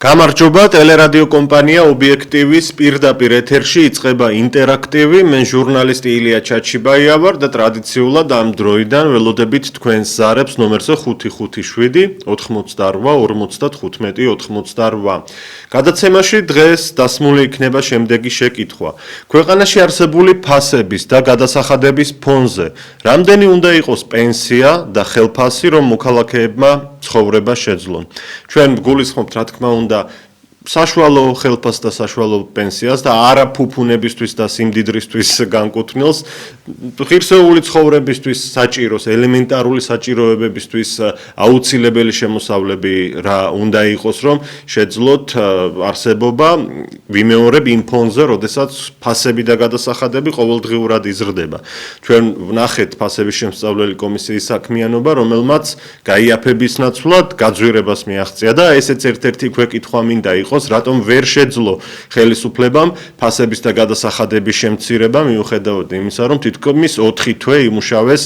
გამარჯობა, ტელერადიო კომპანია ობიექტივის პირდაპირ ეთერში იწყება ინტერაქტივი. მე ჟურნალისტი ილია ჩაჩიბაია ვარ და ტრადიციულად ამ დროიდან ველოდებით თქვენს ზარებს ნომერზე 557 88 55 88. გადაცემაში დღეს დასმული იქნება შემდეგი შეკითხვა. ქვეყანაში არსებული ფასების და გადასახადების ფონზე რამდენი უნდა იყოს პენსია და ხელფასი, რომ მოქალაქეებმა ცხოვრება შეძლონ? ჩვენ გულისხმობთ, რა თქმა უნდა, საშუალო ხელფასს და საშუალო პენსიას და არა ფუფუნებისთვის და სიმდიდრისთვის განკუთვნილს, ღირსეული ცხოვრებისთვის საჭიროს, ელემენტარული საჭიროებებისთვის აუცილებელი შემოსავლები რა უნდა იყოს, რომ შეძლოთ არსებობა ვიმეორებ იმ ფონზე, როდესაც ფასები და გადასახადები ყოველდღიურად იზრდება. ჩვენ ვნახეთ ფასების შემსწავლელი კომისიის საქმიანობა, რომელმაც გაიაფების ნაცვლად გაძვირებას მიაღწია და ესეც ერთ-ერთი ქვეკითხვა მინდა იყოს, რატომ ვერ შეძლო ხელისუფლებამ ფასების და გადასახადების შემცირება, მიუხედავად იმისა, რომ თითქმის 4 თვე იმუშავეს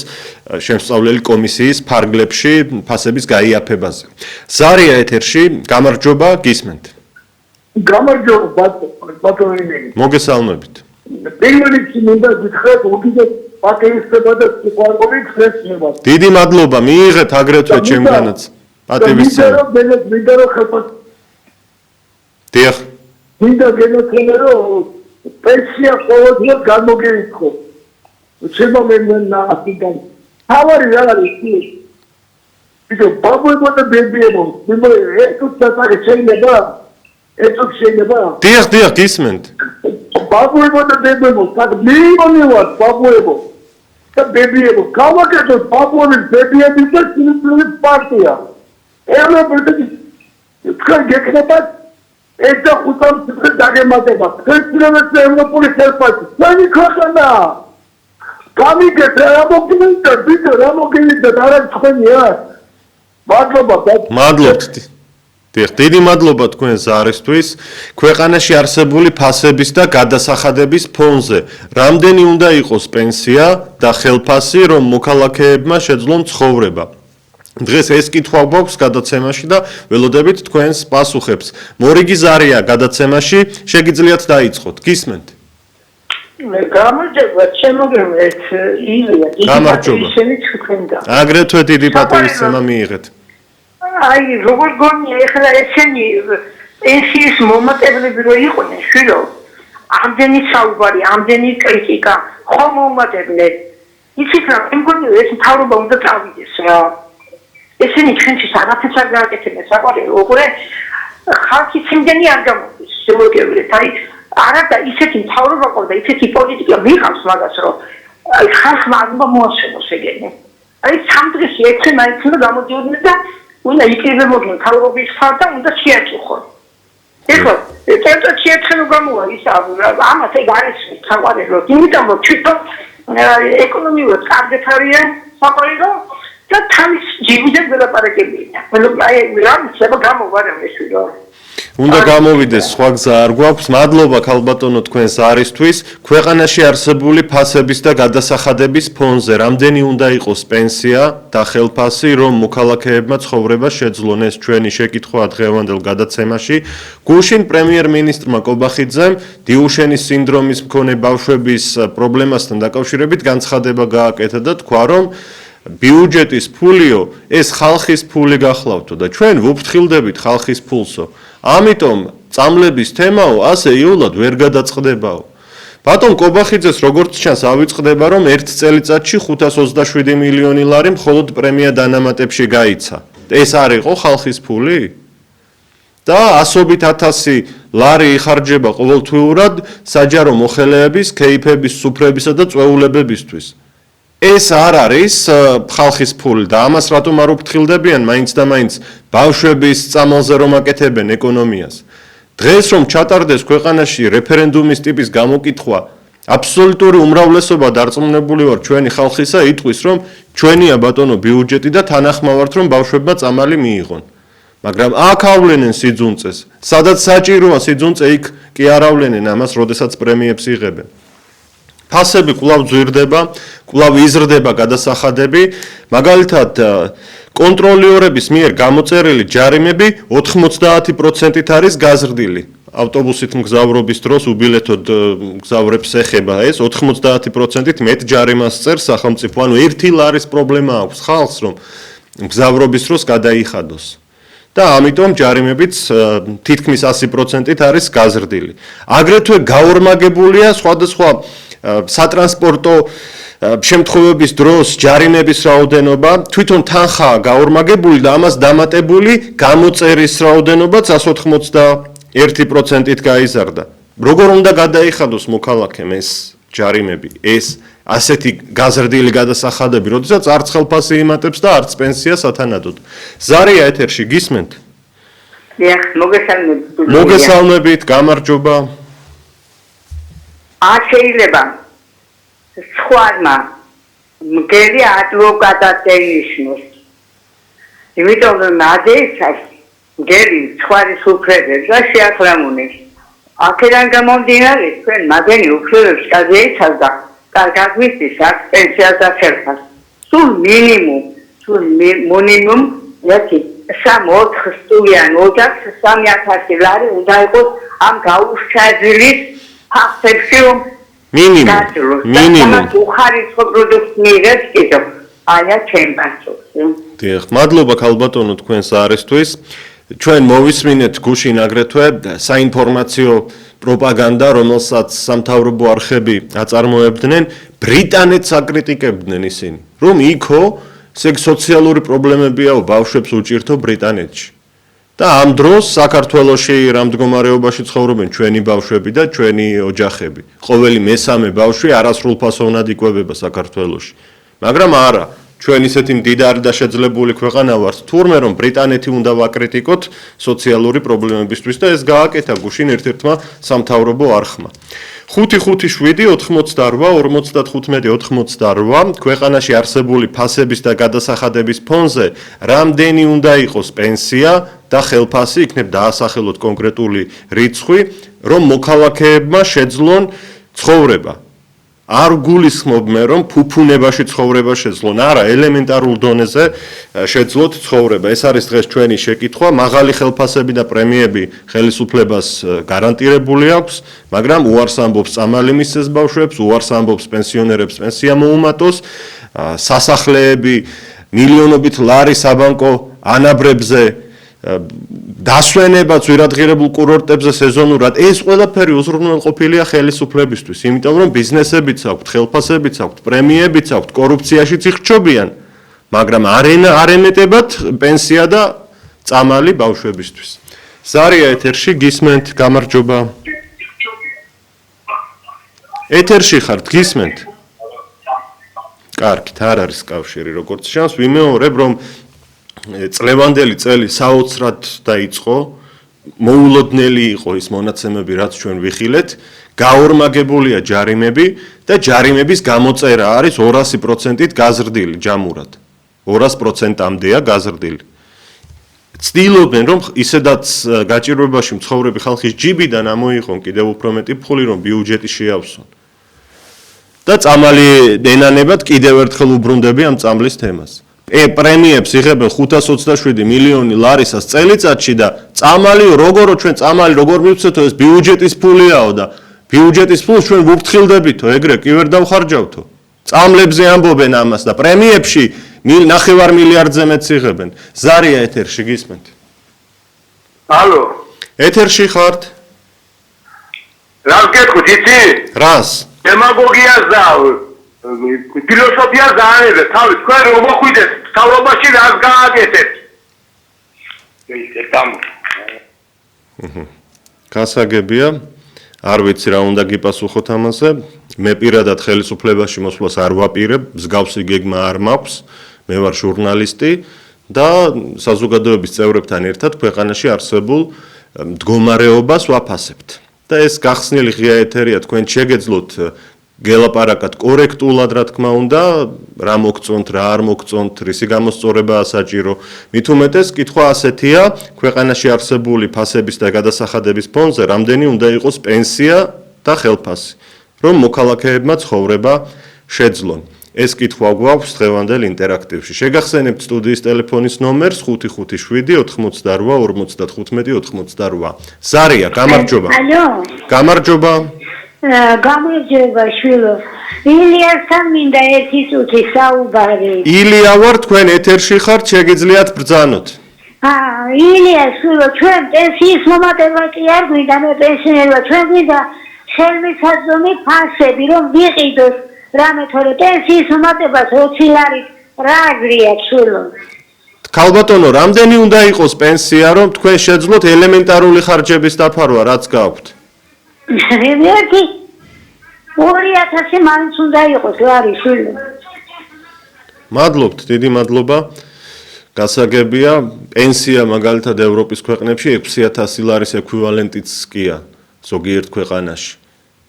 შემსწავლელი კომისიის ფარგლებში ფასების გაიაფებაზე. ზარია ეთერში, გამარჯობა, გისმენთ. გამარჯობა, ბატონო. მოგესალმებით. პირველი მინდა გითხრათ, უდიდეს პატივისცემა და სიყვარული ხსნება. დიდი მადლობა, მიიღეთ აგრეთვე ჩემგანაც პატივისცემა. მინდა რომ ხელფასი დიახ. მინდა გენოქენა რომ პენსია ყოველდღიურად გამოგეითხო. შემა მენა ასიდან. თავარი რა არის ის? ისე ბაბუებო და ბებიებო, მე ეს უცბად შეიძლება? ეს შეიძლება? დიახ, გისმენთ. ბაბუებო და ბებიებო, სად მივონივარ ბაბუებო და ბებიებო, გავაკეთოთ ბაბუების ბებიების და სიმსივნის პარტია. ევროპაში თქვენ გეკნებათ ეს და ხუთამ ციფრზე დაგემატება. თქვენს ევროპული ხელფასი. ჩვენი ქვეყანა. გამიგეთ რა მოგინდა, ბიჭო, რა მოგინდა, არა თქვენია. მადლობა. მადლობთ. დიდი მადლობა თქვენ ზარისთვის. ქვეყანაში არსებული ფასების და გადასახადების ფონზე რამდენი უნდა იყოს პენსია და ხელფასი, რომ მოქალაქეებმა შეძლონ ცხოვრება? დღეს ეს კითხვა გვაქვს გადაცემაში და ველოდებით თქვენს პასუხებს. მორიგი ზარია გადაცემაში, შეგიძლიათ დაიწყოთ. გისმენთ? გამარჯობა, შემოგევეთ ილია. გამარჯობა. აგრეთვე დიდი პატივისცემა მიიღეთ. აი, როგორ გონია ეხლა ესენი პენსიის მომატებლები რო იყვნენ, შვილო, ამდენი საუბარი, ამდენი კრიტიკა, ხომ მომატებდნენ. იცით რა, მე მგონი ეს მთავრობა უნდა წავიდეს რა. ესენი ჩვენთვის არაფერს არ გააკეთებენ, საყვარელი, უყურე ხალხი იმდენი არ გამოდის, შემოგევლეთ. აი, არა და ისეთი მთავრობა ყავდა, ისეთი პოლიტიკა მიყავს მაგას, რომ აი ხალხმა არ უნდა მოასწროს ეგენი. აი, სამ დღეში ეცე მაინც უნდა გამოდიოდნენ და უნდა იკრიბებოდნენ მთავრობის ხარ და უნდა შეაჭუხონ. ეხლა, წერტა შეეცხენო გამოვა ის ამას ეგ არის საყვარელი, იმიტომ რომ თვითონ ეკონომიურად კარგად არიან საყვარელი და თავის ჯიბიდან ველაპარაკებია. აი, რა შეიძლება გამოვარა მესვიდო. უნდა გამოვიდეს, სხვა გზა არ გვაქვს. მადლობა ქალბატონო თქვენს არისთვის. ქვეყანაში არსებული ფასების და გადასახადების ფონზე რამდენი უნდა იყოს პენსია და ხელფასი, რომ მოქალაქეებმა ცხოვრება შეძლონ? ეს ჩვენი შეკითხვა დღევანდელ გადაცემაში. გუშინ პრემიერ-მინისტრმა კობახიძემ დიუშენის სინდრომის მქონე ბავშვების პრობლემასთან დაკავშირებით განცხადება გააკეთა და თქვა, რომ ბიუჯეტის ფულიო, ეს ხალხის ფული გახლავთო და ჩვენ ვუფრთხილდებით ხალხის ფულსო. ამიტომ წამლების თემაო ასე იულად ვერ გადაწყდებაო. ბატონ კობახიძეს როგორც ჩანს ავიწყდება, რომ ერთ წელიწადში 527 მილიონი ლარი მხოლოდ პრემია დანამატებში გაიცა. ეს არ იყო ხალხის ფული? და ასობით 1000 ლარი იხარჯება ყოველთვიურად საჯარო მოხელეების, კეიფების, სუფრებისა და წვეულებებისთვის. ეს არ არის ხალხის ფული და ამას რატომ არ უფრთხილდებიან მაინც და მაინც ბავშვების წამალზე რომ აკეთებენ ეკონომიას. დღეს რომ ჩატარდეს ქვეყანაში რეფერენდუმის ტიპის გამოკითხვა, აბსოლუტური უმრავლესობა დარწმუნებული ვარ ჩვენი ხალხისა იტყვის, რომ ჩვენია ბატონო ბიუჯეტი და თანახმავართ რომ ბავშვებმა წამალი მიიღონ. მაგრამ აქ ავლენენ სიძუნწეს, სადაც საჭიროა სიძუნწე, იქ კი არ ავლენენ ამას, როდესაც პრემიებს იღებენ. ფასები კვლავ ძვირდება, კვლავ იზრდება გადასახადები, მაგალითად კონტროლიორების მიერ გამოწერილი ჯარიმები 90%-ით არის გაზრდილი. ავტობუსით მგზავრობის დროს უბილეთოდ მგზავრებს ეხება ეს 90%-ით მეტ ჯარიმას წერს სახელმწიფო. ანუ 1 ლარის პრობლემა აქვს ხალხს, რომ მგზავრობის დროს გადაიხადოს. და ამიტომ ჯარიმებიც თითქმის 100%-ით არის გაზრდილი. აგრეთვე გაორმაგებულია სხვადასხვა სატრანსპორტო შემთხვევების დროს ჯარიმების რაოდენობა, თვითონ თანხაა გაორმაგებული და ამას დამატებული გამოწერის რაოდენობაც 181%-ით გაიზარდა. როგორ უნდა გადაიხადოს მოქალაქემ ეს ჯარიმები, ეს ასეთი გაზრდილი გადასახადები, როდესაც არც ხელფასი იმატებს და არც პენსია სათანადოდ. ზარია ეთერში გისმენთ? დიახ, მოგესალმებით. მოგესალმებით, გამარჯობა. არ შეიძლება სხვამა მგელი ადვოკატად ენიშნოს. იმიტომ რომ ადეცას მგელი სხვარის უფლებებს და შეახრამუნებს. აქედან გამომდინარე, თქვენ მაგენი უფლებებს გადაეცათ და კარგად მისცეს აქ პენსიას და ხელფასს. სულ მინიმუმ ერთი 3-4 სტუდიან ოჯახს 3000 ლარი უნდა იყოს ამ გაუშვების ფაქტებში რომ მინიმუმ უხარისხო პროდუქტს მიიღებს კიდევ აია ჩემპანსობს. დიახ, მადლობა ქალბატონო თქვენს არისთვის. ჩვენ მოვისმინეთ გუშინ აგრეთვე საინფორმაციო პროპაგანდა, რომელსაც სამთავრობო არხები აწარმოებდნენ, ბრიტანეთს აკრიტიკებდნენ ისინი, რომ იქო სოციალური პრობლემებიაო ბავშვებს უჭირთო ბრიტანეთში. და ამ დროს საქართველოში რამ მდგომარეობაში ცხოვრობენ ჩვენი ბავშვები და ჩვენი ოჯახები. ყოველი მესამე ბავშვი არასრულფასოვნად იკვებება საქართველოში. მაგრამ არა, ჩვენ ისეთი მდიდარი და შეძლებული ქვეყანა ვართ, თურმე რომ ბრიტანეთი უნდა ვაკრიტიკოთ სოციალური პრობლემებისთვის და ეს გააკეთა გუშინ ერთ-ერთმა სამთავრობო არხმა. 557-88-55-88 ქვეყანაში არსებული ფასების და გადასახადების ფონზე რამდენი უნდა იყოს პენსია და ხელფასი, იქნებ დაასახელოთ კონკრეტული რიცხვი, რომ მოქალაქეებმა შეძლონ ცხოვრება. არ გულისხმობ მე რომ ფუფუნებაში ცხოვრება შეძლონ, არა, ელემენტარულ დონეზე შეძლოთ ცხოვრება. ეს არის დღეს ჩვენი შეკითხვა, მაღალი ხელფასები და პრემიები ხელისუფლებას გარანტირებული აქვს, მაგრამ უარს ამბობს წამალი მისცეს ბავშვებს, უარს ამბობს პენსიონერებს პენსია მოუმატოს, სასახლეები მილიონობით ლარი საბანკო ანაბრებზე დასვენება ძვირადღირებულ კურორტებზე სეზონურად ეს ყველაფერი უზრუნველყოფილია ხელისუფლებისთვის, იმიტომ რომ ბიზნესებიც აქვთ, ხელფასებიც აქვთ, პრემიებიც აქვთ, კორუფციაშიც იხჩობიან, მაგრამ არ ემეტებათ პენსია და წამალი ბავშვებისთვის. ზარია ეთერში გისმენთ, გამარჯობა. ეთერში ხართ, გისმენთ? კარგით, არ არის კავშირი, როგორც ჩანს, ვიმეორებ რომ წლევანდელი წელი საოცრად დაიწყო, მოულოდნელი იყო ის მონაცემები, რაც ჩვენ ვიხილეთ, გაორმაგებულია ჯარიმები და ჯარიმების გამოწერა არის 200%-ით გაზრდილი ჯამურად. 200%-ამდეა გაზრდილი. ცდილობენ, რომ ისედაც გაჭირვებაში მცხოვრები ხალხის ჯიბიდან ამოიღონ კიდევ უფრო მეტი ფული, რომ ბიუჯეტი შეავსონ. და წამალი ენანებად კიდევ ერთხელ უბრუნდები ამ წამლის თემას. პრემიებს იღებენ 527 მილიონი ლარისას წელიწადში და წამალი ჩვენ წამალი როგორ მივცეთო ეს ბიუჯეტის ფულიაო და ბიუჯეტის ფულს ჩვენ ვუფრთხილდებითო ეგრე კი ვერ დავხარჯავთო. წამლებზე ამბობენ ამას და პრემიებში 9 მილიარდზე მეტს იღებენ. ზარია ეთერში გისმენთ? ალო. ეთერში ხართ? რას გეტყვით იცი? რას? დემაგოგიას და ფილოსოფიას დაანებეთ. თავი თქვენ რომ მოხვიდეთ თავრობაში რას გააკეთეთ? გასაგებია, არ ვიცი რა უნდა გიპასუხოთ ამაზე. მე პირადად ხელისუფლებაში მოსვლას არ ვაპირებ, მსგავსი გეგმა არ მაქვს. მე ვარ ჟურნალისტი და საზოგადოების წევრებთან ერთად ქვეყანაში არსებულ მდგომარეობას ვაფასებთ. და ეს გახსნილი ღია ეთერია, თქვენ შეგეძლოთ გელაპარაკათ კორექტულად, რა თქმა უნდა, რა მოგწონთ, რა არ მოგწონთ, რისი გამოსწორებაა საჭირო. მით უმეტეს კითხვა ასეთია, ქვეყანაში არსებული ფასების და გადასახადების ფონზე რამდენი უნდა იყოს პენსია და ხელფასი, რომ მოქალაქეებმა ცხოვრება შეძლონ. ეს კითხვა გვაქვს დღევანდელ ინტერაქტივში. შეგახსენებთ სტუდიის ტელეფონის ნომერს 555-88-55-88. ზარია, გამარჯობა. ალო. გამარჯობა. გამარჯობა შვილო. ილიასთან მინდა ერთი წუთი საუბარი. ილია ვარ, თქვენ ეთერში ხართ, შეგიძლიათ ბრძანოთ. ილიას შვილო, ჩვენ პენსიის მომატება კი არ გვინდა, მე პენსიონერია, ჩვენ გვინდა ხელმისაწვდომი ფასები, რომ ვიყიდოს რამე თორე პენსიის მომატებას 20 ლარი რა აგრია შვილო. ქალბატონო, რამდენი უნდა იყოს პენსია, რომ თქვენ შეძლოთ ელემენტარული ხარჯების დაფარვა, რაც გაქვთ? ერთი 2000 მაინც უნდა იყოს ლარი შვილო. მადლობთ, დიდი მადლობა. გასაგებია, პენსია მაგალითად ევროპის ქვეყნებში 6000 ლარის ეკვივალენტიც კია ზოგიერთ ქვეყანაში.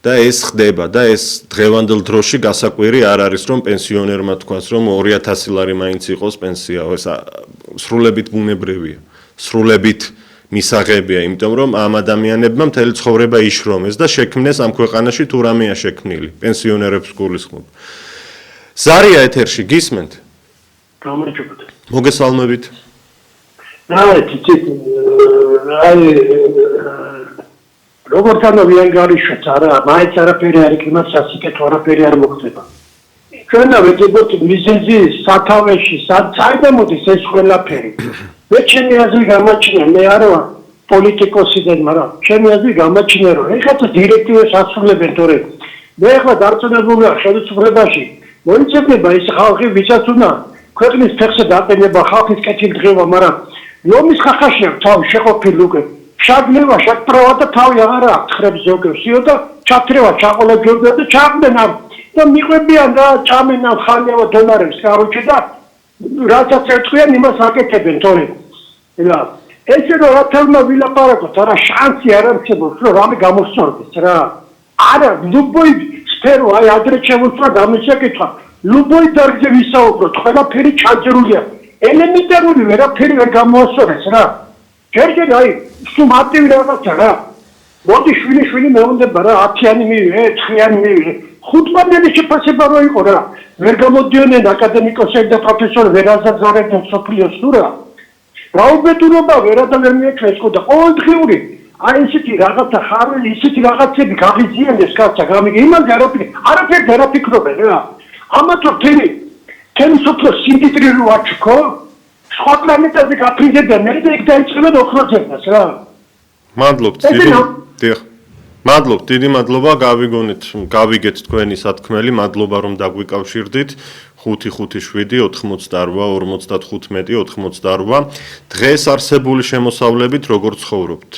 და ეს ხდება და ეს დღევანდელ დროში გასაკვირი არ არის, რომ პენსიონერმა თქვას, რომ 2000 ლარი მაინც იყოს პენსია, ეს სრულებით ბუნებრივია, სრულებით მისაღებია, იმიტომ რომ ამ ადამიანებმა მთელი ცხოვრება იშრომეს და შექმნეს ამ ქვეყანაში თუ რამეა შექმნილი, პენსიონერებს გულისხმობ. ზარია ეთერში, გისმენთ? გამარჯობათ. მოგესალმებით. როგორც ამოვიან გარიშოთ არა, მაინც არაფერი არ იქნება, სასიკეთო არაფერი არ მოხდება. ჩვენა ვეძებოთ მიზეზი სათავეში, საერთოდ მოდის ეს ყველაფერი. მე ჩემი აზრი გამაჩნია, მე არ ვარ პოლიტიკოსიდან, მაგრამ ჩემი აზრი გამაჩნია, რომ ეხლა დირექტივებს ასრულებენ თორე. მე ეხლა დარწმუნებულია ხელისუფლებაში, მოიცემება ის ხალხი, ვისაც უნდა ქვეყნის ფეხზე დაყენება ხალხის კეთილდღეობა, მაგრამ ლომის ხახაშია თავი შეყოფილი უკვე. შაგნევა, შაგპროვა და თავი აღარ აქვს ხრებს ზოგიერთსიო და ჩათრევა, ჩაყოლებდა და ჩაყდნენ ამ და მიყვებიან და ჭამენ ამ ხალხავა დონარებს, კაროჩე და რასაც ეთქვიან იმას აკეთებენ თორე. ეხლა ესე რომ რა თქმა ვილაპარაკოთ, არა შანსი არ არსებობს, რომ რამე გამოსწორდეს რა. არა, ლუბოი სფერო, აი ადრე შემოსვლა გამიშეკითხა. ლუბოი დარგზე ვისაუბროთ, ყველაფერი ჩაჭრულია. ელემენტარული ვერაფერი ვერ გამოასწორეს რა. ჯერ-ჯერ აი სუმატივი რაღაცა რა. მოდი შვილი მეუნდება რა, 10-იანი მივიღე, 9-იანი მივიღე. 5-მდელი შეფასება რო იყო რა. ვერ გამოდიოდნენ აკადემიკოსები და პროფესორები, ვერ აზარზარებდნენ სოფლიოს თუ რა. რაუბედურობა ვერადარ მიეჩვენეს და ყოველდღიური აი ისეთი რაღაცა ხარველი, ისეთი რაღაცები გაღიზიანეს კაცსა, გამიგე იმაზე არაფერი არაფიქრობენ რა. ამათო თემი სოფლიოს სიმდიდრე რო აჩქო, სხვა პლანეტაზე გაფრინდებიან, მე და იქ დაიწყებენ ოქროძებას რა. მადლობთ, დიდი მადლობა, გავიგეთ თქვენი სათქმელი, მადლობა რომ დაგვიკავშირდით. 557-88-55-88. დღეს არსებული შემოსავლებით როგორ ცხოვრობთ?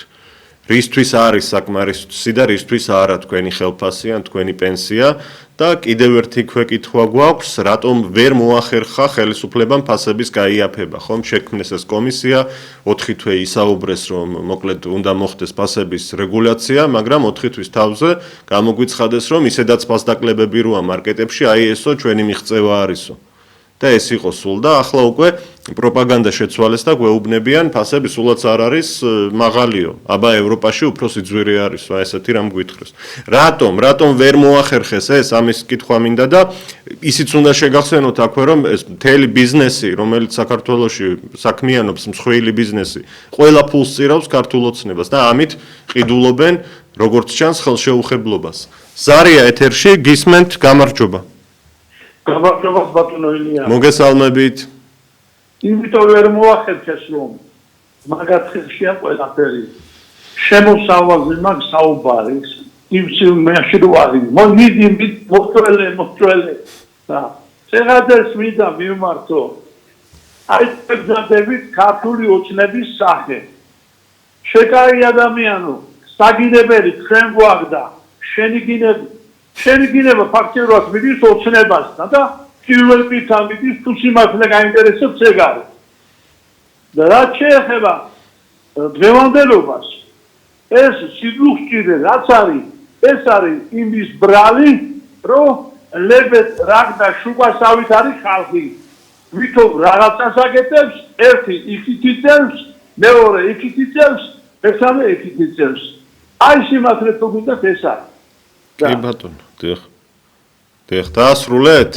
რისთვის არის საკმარისი და რისთვის არა თქვენი ხელფასი ან თქვენი პენსია? და კიდევ ერთი ქვეკითხვა გვაქვს, რატომ ვერ მოახერხა ხელისუფლებამ ფასების გაიაფება, ხომ შექმნეს ეს კომისია, 4 თვე ისაუბრეს, რომ მოკლედ უნდა მოხდეს ფასების რეგულაცია, მაგრამ 4 თვის თავზე გამოგვიცხადეს, რომ ისედაც ფასდაკლებები როა მარკეტებში, აი ესო ჩვენი მიღწევა არისო. და ეს იყო სულ და ახლა უკვე პროპაგანდა შეცვალეს და გვეუბნებიან ფასები სულაც არ არის მაღალიო. აბა ევროპაში უფრო სიძვირი არისო, ესეთი რამ გვითხრეს. რატომ ვერ მოახერხეს ეს? ამის კითხვა მინდა და ისიც უნდა შეგახსენოთ აქვე, რომ ეს მთელი ბიზნესი, რომელიც საქართველოში საქმიანობს, მსხვილი ბიზნესი, ყველა ფულს წირავს ქართულ ოცნებას და ამით ყიდულობენ როგორც ჩანს ხელშეუხებლობას. ზარია ეთერში, გისმენთ, გამარჯობა. გამარჯობა ბატონო ილია. მოგესალმებით. იმიტომ ვერ მოახერხეს რომ მაგათ ხელშია ყველაფერი. შემოსავალზე მაგ საუბარის იმცილ მეშრუარი. მოიდი მოწრელე. და შეგადებს ვიდა მიმართო. აი ეგზადებით ქართული ოცნების სახე. შეკარი ადამიანო, საგინებელი თქვენ გვაგდა, შენი გინება ფაქტიურად მიდის ოცნებასთან და პირველ პირთან მიდის თუ სიმართლე გაინტერესებს ეგ არის. და რაც შეეხება დღევანდელობას, ეს სიძულსჭირე რაც არის, ეს არის იმის ბრალი, რომ ლებეთ რაგდა შუქასავით არის ხალხი. ვითომ რაღაცას აკეთებს, ერთი იქით იწევს, მეორე იქით იწევს, მესამე იქით იწევს. აი სიმართლე თუ გინდათ ეს არის. კი ბატონო, დიახ. დაასრულეთ?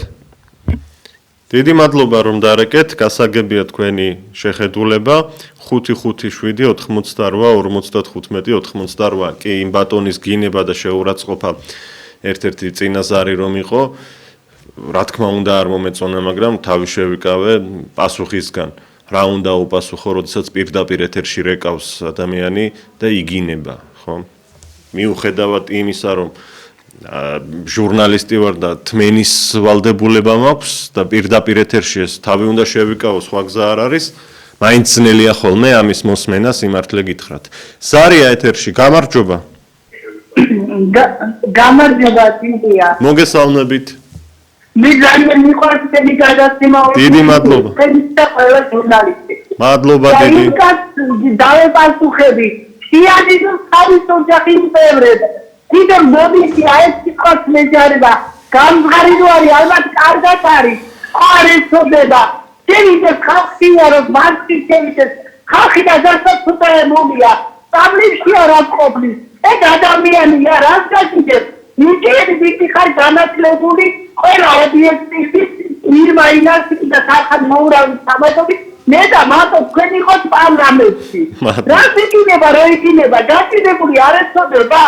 დიდი მადლობა რომ დარეკეთ, გასაგებია თქვენი შეხედულება. 5-5-7-88-55 კი იმ ბატონის გინება და შეურაცხყოფა ერთ-ერთი წინაზარი რომ იყო, რა თქმა უნდა არ მომეწონა, მაგრამ თავი შევიკავე პასუხისგან. რა უნდა უპასუხო, როდესაც პირდაპირ ეთერში რეკავს ადამიანი და იგინება, ხო? მიუხედავად იმისა, რომ ჟურნალისტი ვარ და თმენის ვალდებულება მაქვს და პირდაპირ ეთერში ეს თავი უნდა შევიკავო, სხვა გზა არ არის. მაინც ძნელია ხოლმე ამის მოსმენა, სიმართლე გითხრათ. ზარია ეთერში, გამარჯობა. გამარჯობა, წინწია. მოგესალმებით. მე ძალიან მიყვარს თქვენი გადაცემა. დიდი მადლობა. და ყველა ჟურნალისტი. მადლობა დიდი. დავეპასუხები. სიადიდო თავის ოჯახის წევრები. კიდე მოდიში ეს სიტყვას მეჯარება. გამღარი რო არის, ალბათ კარგად არის. არ ეცოდება. შევიდეთ ხალხია რომ მარტი შევიდეთ. ხალხი და ზუსტად თუნდაა. სამლებში არ ყოფნის. ეს ადამიანია რას გაგიძებს? ნიჭიერი ვიგი ხარ განათლებული, ყველა ობიექტივი ირმაინასი და სახან მოურავი სამადობი, მე და მათო თქვენ იყოთ პარლამენტში. რა იქნება, რა იქნება, გაწიდებული არ ეცოდება.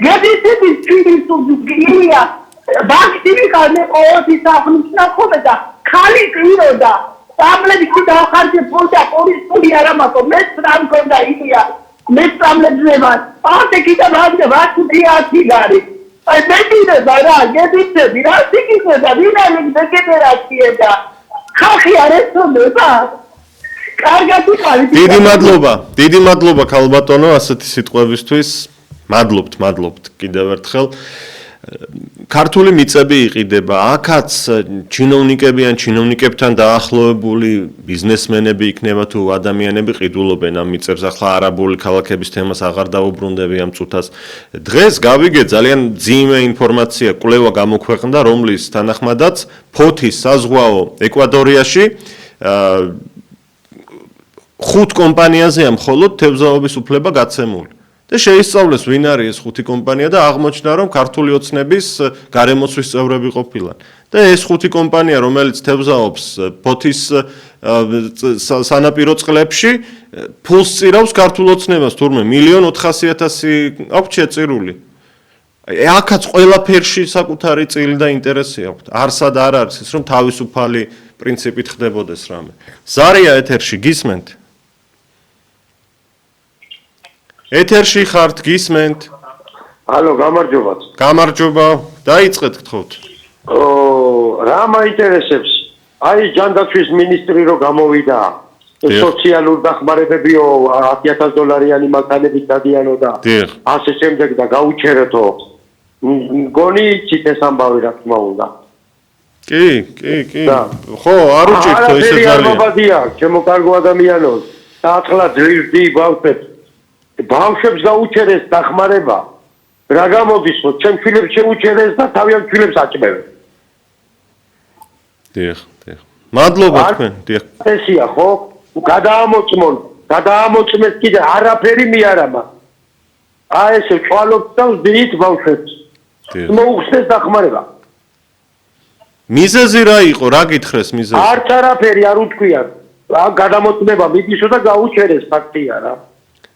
გადისების ჩვინის უგია, ბაქტირი ხალხი ყოველთვის აღნიშნა ხოლმე და ხალი ყიროდა. სამლებში დავხარჯე ფონდა პოლიციური არ ამაკო, მე რა მქონდა იდეა. მე სამლებზე ასე კიდე ვაკუთიათი გარი. აი მე კიდე რა გედიცები რა სიკითხება ვინაი დეკერაციება. ხალხი არ ეცოდება. კარგად იყავით. დიდი მადლობა ქალბატონო ასეთი სიტყვებისთვის. მადლობთ კიდევ ერთხელ. ქართული მიწები იყიდება, აქაც ჩინოვნიკები ან ჩინოვნიკებთან დაახლოებული ბიზნესმენები იქნება თუ ადამიანები ყიდულობენ ამ მიწებს. ახლა არაბული ქალაქების თემას აღარ დაუბრუნდები ამ წუთას. დღეს გავიგე ძალიან ძიმე ინფორმაცია, კვლევა გამოქვეყნდა, რომლის თანახმადაც ფოთის საზღვაო ეკვადორიაში 5 კომპანიაზეა მხოლოდ თევზაობის უფლება გაცემული. და შეისწავლეს ვინ არის ეს 5 კომპანია და აღმოჩნდა რომ ქართული ოცნების გარემოცვის წევრები ყოფილან. და ეს 5 კომპანია რომელიც თევზაობს ფოთის სანაპირო წყლებში ფულს წირავს ქართულ ოცნებას თურმე 1,400,000 აქვს შეწირული. აქაც ყველაფერში საკუთარი წილი და ინტერესი აქვს. არსად არ არის ის რომ თავისუფალი პრინციპით ხდებოდეს რამე. ზარია ეთერში გისმენთ? ეთერში ხართ გისმენთ? ალო, გამარჯობა. გამარჯობა. დაიწყეთ გთხოვთ. რა მაინტერესებს? აი ჯანდაცვის მინისტრი რო გამოვიდა, სოციალურ დახმარებებიო $100,000 მანქანებით დადიანო და ასე შემდეგ და გაუჩერეთო. მგონი იცით ეს ამბავი რა თქმა უნდა. კი. ხო, არ უჭირთო ესე ძალიან. ჩემო კარგო ადამიანო, და ახლა ძლივდი ბავშვებს. ბავშვებს გაუჩერეს დახმარება. რა გამოდის, რომ ჩემ შვილებს შეუჩერეს და თავიანთ შვილებს აჭმევენ. დიახ. მადლობა თქვენ, დიახ. ესია ხო? გადაამოწმეს კიდე არაფერი მიარამა. აი ესე წვალობთ და ვდით ბავშვებს. მოუხსნეს დახმარება. მიზეზი რა იყო? რა გითხრეს მიზეზი? არც არაფერი არ უთქვია. გადამოწმება მიდისო და გაუჩერეს ფაქტია რა.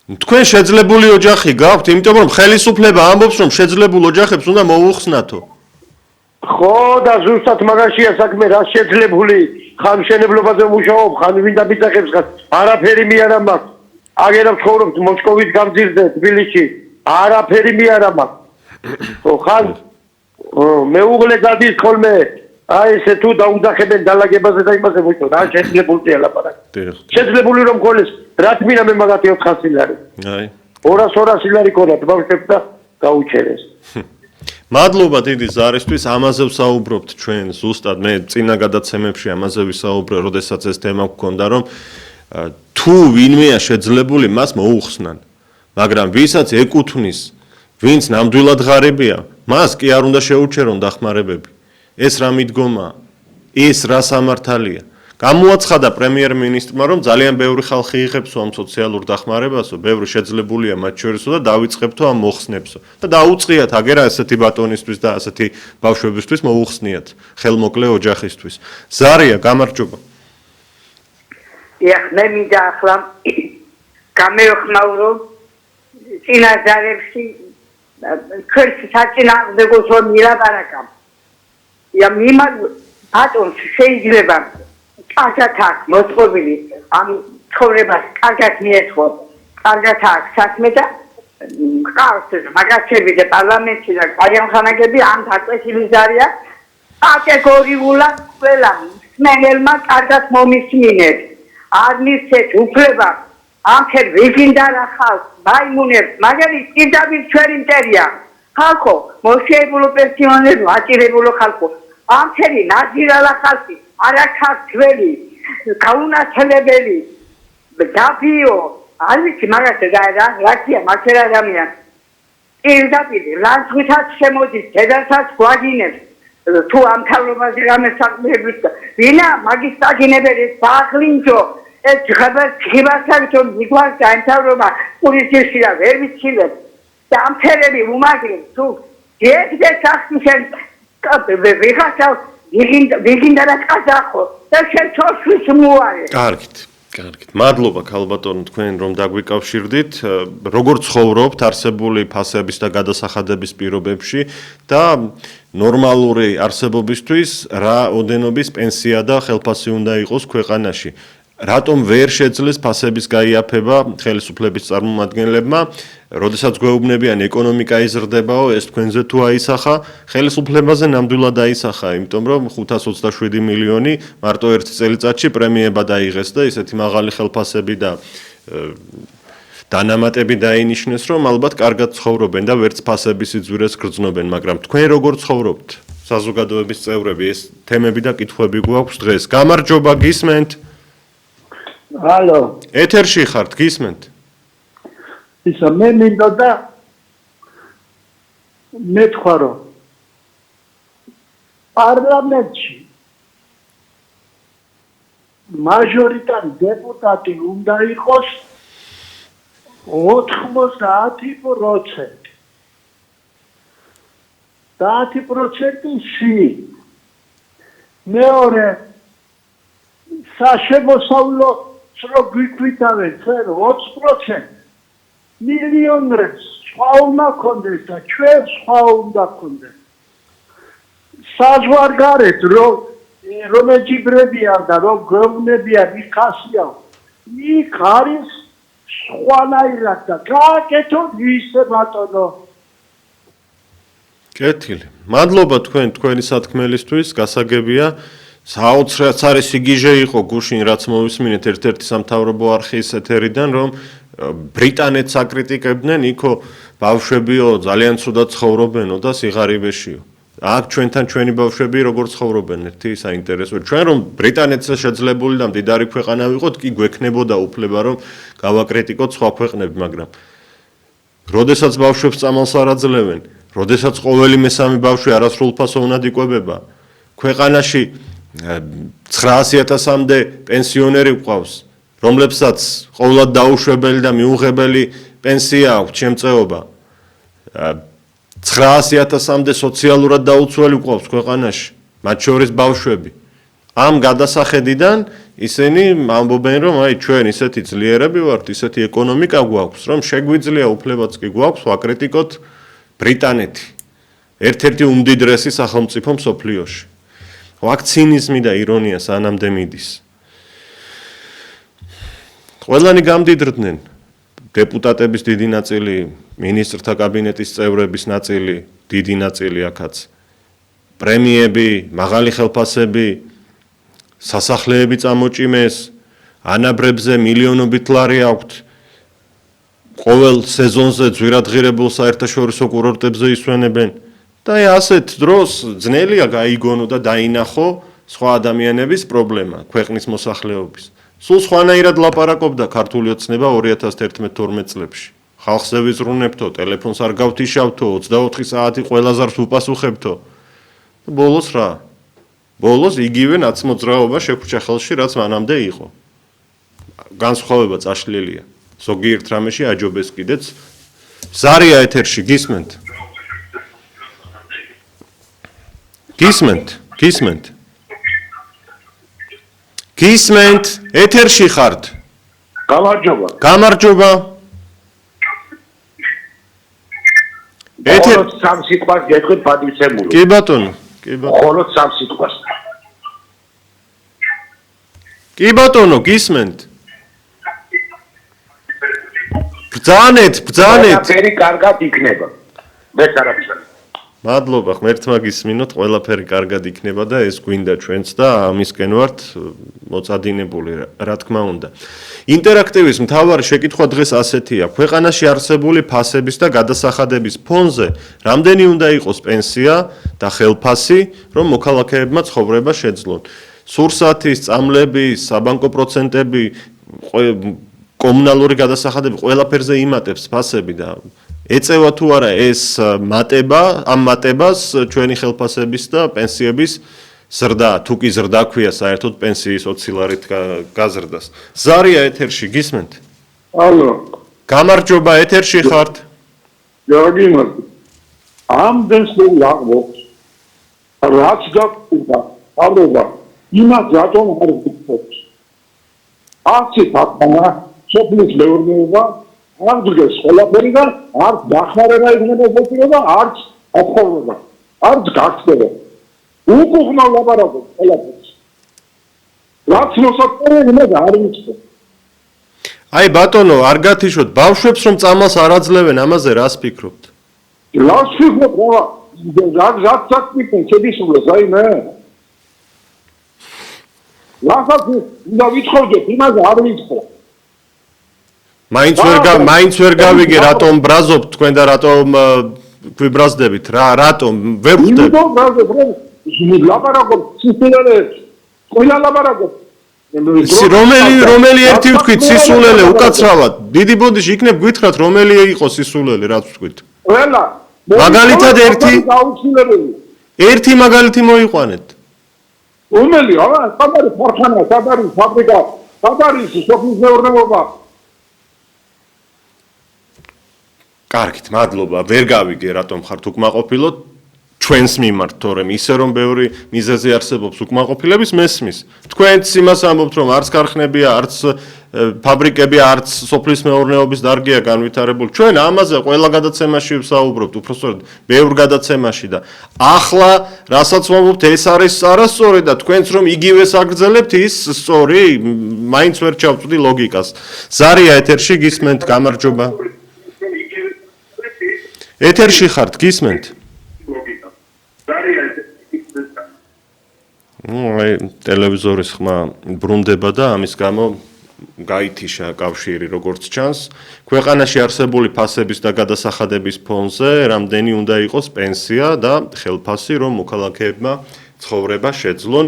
თქვენ შეძლებული ოჯახი გაქვთ, იმიტომ რომ ხელისუფლება ამბობს რომ შეძლებულ ოჯახებს უნდა მოუხსნათო. ხო და ზუსტად მაგაშია საქმე, რა შეძლებული ხანმშენებლობაზე მუშაობ, ხან ვინდა ბიძახებს ხან არაფერი მიარა მაქვს. აგერა ვცხოვრობთ მოსკოვის გამზირზე თბილისში, არაფერი მიარა მაქვს. ხო ხან მეუღლე გადის ხოლმე აი ესე თუ დაუძახებენ დალაგებაზე და იმაზე ვუწო რა შეძლებულია ლაპარაკი. შეძლებული რომ გქონდეს რა თქმა მე მაგათი 400 ლარი. აი 200 ლარი ქონათ ბავშვებს და გაუჩერეს. მადლობა დიდი ზარისთვის, ამაზე ვსაუბრობთ ჩვენ ზუსტად მე წინა გადაცემებში ამაზე ვისაუბრე, როდესაც ეს თემა გქონდა რომ თუ ვინმეა შეძლებული მას მოუხსნან. მაგრამ ვისაც ეკუთვნის, ვინც ნამდვილად ღარიბია, მას კი არ უნდა შეუჩერონ დახმარებები. ეს რა მიდგომაა? ეს რა სამართალია? გამოაცხადა პრემიერ-მინისტრმა, რომ ძალიან ბევრი ხალხი იღებსო ამ სოციალურ დახმარებასო, ბევრი შეძლებულია მათ შორისო და დავიწყებთო ამ მოხსნებსო. და დაუწყიათ აგერა ასეთი ბატონისთვის და ასეთი ბავშვებისთვის მოუხსნიათ ხელმოკლე ოჯახისთვის. ზარია, გამარჯობა. მე მინდა ახლა გამევხმაურო წინასწარებში ქერცი საწინააღმდეგოს რომ მილაპარაკამ. ბატონს შეიძლება კარგად აქვს მოწყობილი ამ ცხოვრებას კარგად მიეწყო, კარგად აქვს საქმე და ყავს მაგაცები და პარლამენტში და გადამხანაგები ამ დაწესილი ზარია კატეგორიულად ყველა მსმენელმა კარგად მომისმინეთ. არ მისცეთ უფლება ამ ხერ ვიგინდა რა ხალხს მაიმუნებს, მაგალითად პირდაპირ ჩვენი მტერია ხალხო, მოსიებულო პენსიონერო, აჭირებულო ხალხო, ამ ხერი ნაზირალა ხალხი არა ქართველი, გაუნათლებელი, დაბიო, არ ვიცი მაგაზე რაკია მაგერ ადამიანს. პირდაპირ ლანძღვითაც შემოდის, დედასაც გვაგინებს, თუ ამ თავრობაზე რამე საქმეებს და ვინა მაგის დაგინებელი ბაღლინჯო, ეს ღებასთან რომ მიგვარ განთავრობა პოლიციაში და ვერ ვიცილებს და ამ ფერები უმაგრებს თუ ძიებდე სახშენ ვიღაცა ვიგინდა რა ყაზახო და შენ თორშვის მოარე. კარგით. მადლობა ქალბატონო თქვენ რომ დაგვიკავშირდით. როგორ ცხოვრობთ არსებული ფასების და გადასახადების პირობებში და ნორმალური არსებობისთვის რა ოდენობის პენსია და ხელფასი უნდა იყოს ქვეყანაში? რატომ ვერ შეძლეს ფასების გაიაფება ხელისუფლების წარმომადგენლებმა? როდესაც გვეუბნებიან ეკონომიკა იზრდებაო, ეს თქვენზე თუ აისახა, ხელისუფლებაზე ნამდვილად აისახა, იმიტომ რომ 527 მილიონი მარტო ერთ წელიწადში პრემიება დაიღეს და ისეთი მაღალი ხელფასები და დანამატები დაინიშნეს, რომ ალბათ კარგად ცხოვრობენ და ვერც ფასების სიძვირეს გრძნობენ, მაგრამ თქვენ როგორ ცხოვრობთ? საზოგადოების წევრები, ეს თემები და კითხვები გვაქვს დღეს. გამარჯობა, გისმენთ? ალო. ეთერში ხართ, გისმენთ? ისა მე მინდა და მეთქვა რომ პარლამენტში მაჟორიტარი დეპუტატი უნდა იყოს 90%. 10%-ში მეორე საშემოსავლო რო გვიქვითავენ წერ 20%. მილიონებს სხვა უნდა კონდეს და ჩვენ სხვა უნდა კონდეს. საზღვარგარეთ რომ ეჯიბრებიან და რომ გვეუბნებიან იქ ასია, იქ არის სხვანაირად და გააკეთოთ ისე ბატონო. კეთილი. მადლობა თქვენი სათქმელისთვის, გასაგებია. საოცრად არის სიგიჟე იყო გუშინ რაც მოვისმინეთ ერთ-ერთი სამთავრობო არხის ეთერიდან, რომ ბრიტანეთს აკრიტიკებდნენ, იქო ბავშვებიო ძალიან ცუდად ცხოვრობენო და სიღარიბეშიო. აქ ჩვენთან ჩვენი ბავშვები როგორ ცხოვრობენ, ერთი საინტერესო. ჩვენ რომ ბრიტანეთზე შეძლებული და მდიდარი ქვეყანა ვიყოთ, კი გვექნებოდა უფლება რომ გავაკრიტიკოთ სხვა ქვეყნები, მაგრამ როდესაც ბავშვებს წამალს არ აძლევენ, როდესაც ყოველი მესამე ბავშვი არასრულფასო უნდა იკვებება, ქვეყანაში 900,000-მდე პენსიონერი გვყავს, რომლებსაც ყოველად დაუშვებელი და მიუღებელი პენსია აქვს, შემწეობა. 900,000-მდე სოციალურად დაუცველი გვყავს ქვეყანაში, მათ შორის ბავშვები. ამ გადასახედიდან ისინი ამბობენ, რომ აი ჩვენ ისეთი ძლიერები ვართ, ისეთი ეკონომიკა გვაქვს, რომ შეგვიძლია უფლებაც კი გვაქვს ვაკრიტიკოთ ბრიტანეთი. ერთ-ერთი უმდიდრესი სახელმწიფო მსოფლიოში. აქ ცინიზმი და ირონია სანამდე მიდის. ყველანი გამდიდრდნენ, დეპუტატების დიდი ნაწილი, მინისტრთა კაბინეტის წევრების ნაწილი, დიდი ნაწილი აქაც. პრემიები, მაღალი ხელფასები, სასახლეები წამოჭიმეს, ანაბრებზე მილიონობით ლარი აქვთ. ყოველ სეზონზე ძვირადღირებულ საერთაშორისო კურორტებზე ისვენებენ. და ასეთ დროს ძნელია გაიგონო და დაინახო სხვა ადამიანების პრობლემა ქვეყნის მოსახლეობის. სულ სხვანაირად ლაპარაკობდა ქართული ოცნება 2011-12 წლებში. ხალხზე ვიზრუნებთო, ტელეფონს არ გავთიშავთო, 24 საათი ყველაზარს უპასუხებთო. ბოლოს რა? ბოლოს იგივე ნაცმოძრაობა შეგვჭა ხელში, რაც მანამდე იყო. განსხვავება წაშლილია. ზოგიერთ რამეში აჯობეს კიდეც. ზარია ეთერში, გისმენთ? გისმენთ? ეთერში ხართ? გამარჯობა. ეთერ სამ სიტყვას გეტყვით პატივცემული. კი ბატონო. მხოლოდ სამ სიტყვას. კი ბატონო, გისმენთ? ბრძანეთ. ყველაფერი კარგად იქნება. მე არაფერს. მადლობა, ღმერთმა გისმინოთ, ყველაფერი კარგად იქნება და ეს გვინდა ჩვენც და ამისკენ ვართ მოწადინებული, რა თქმა უნდა. ინტერაქტივის მთავარი შეკითხვა დღეს ასეთია: ქვეყანაში არსებული ფასების და გადასახადების ფონზე რამდენი უნდა იყოს პენსია და ხელფასი, რომ მოქალაქეებმა ცხოვრება შეძლონ? სურსათის, წამლების, საბანკო პროცენტები, კომუნალური გადასახადები ყველაფერზე იმატებს ფასები და ეწევა თუ არა ეს მატება, ამ მატებას ჩვენი ხელფასების და პენსიების ზრდა, თუ კი ზრდა ქვია საერთოდ პენსიის ოცილარით გაზრდას. ზარია ეთერში, გისმენთ? ალო. გამარჯობა, ეთერში ხართ? გაგიმართ. ამდენს ლაღბობს. რაც გაკუდა, ალბათ, იმას რატომ არ გიქცევს? აქ თქმა, სოფლის მეურნეობა არ დგეს ყველაფერი და არ დახმარება იქნება მოწირება, არც აფხორობა, არც გახდება. უკუღმა ლაპარაკობს ყველაფერს. რაც მოსაწყობია, იმას არ მიცდო. აი ბატონო, არ გათიშოთ, ბავშვებს რომ წამალს არ აძლევენ, ამაზე რას ფიქრობთ? რას ფიქრობ, რა საქმე შედისულოს, აი მე. რასაც უნდა ვითხოვდეთ, იმაზე არ ვითხო. მაინც ვერ გავიგე, რატომ ბრაზობთ თქვენ და რატომ გვიბრაზდებით, რატომ ვერ ხვდებით? იმიტომ ბრაზობ, ლაპარაკობ, სისულელე, ყველა ლაპარაკობ. რომელი ერთი ვთქვით სისულელე უკაცრავად? დიდი ბოდიში იქნებ გითხრათ რომელი იყო სისულელე, რაც ვთქვით? ყველა. მაგალითად ერთი მაგალითი მოიყვანეთ. რომელი? არა, საბარი ქარხანა, საბარი ფაბრიკა, საბარი სოფლის მეურნეობა. კარგით, მადლობა. ვერ გავიგე რატომ ხართ უკმაყოფილო ჩვენს მიმართ, თორემ ისე რომ ბევრი მიზეზი არსებობს უკმაყოფილების მესმის. თქვენც იმას ამბობთ, რომ არც ქარხნებია, არც ფაბრიკები, არც სოფლის მეურნეობის დარგია განვითარებული. ჩვენ ამაზე ყველა გადაცემაში ვსაუბრობთ, უბრალოდ ბევრ გადაცემაში და ახლა რასაც ვამბობთ, ეს არის არასწორი და თქვენც რომ იგივეს აგრძელებთ, ის სწორი, მაინც ვერ ჩავწვდი ლოგიკას. ზარია ეთერში, გისმენთ? გამარჯობა. ეთერში ხართ, გისმენთ? აი, ტელევიზორის ხმა ბრუნდება და ამის გამო გაითიშა კავშირი, როგორც ჩანს. ქვეყანაში არსებული ფასების და გადასახადების ფონზე რამდენი უნდა იყოს პენსია და ხელფასი, რომ მოქალაქეებმა ცხოვრება შეძლონ?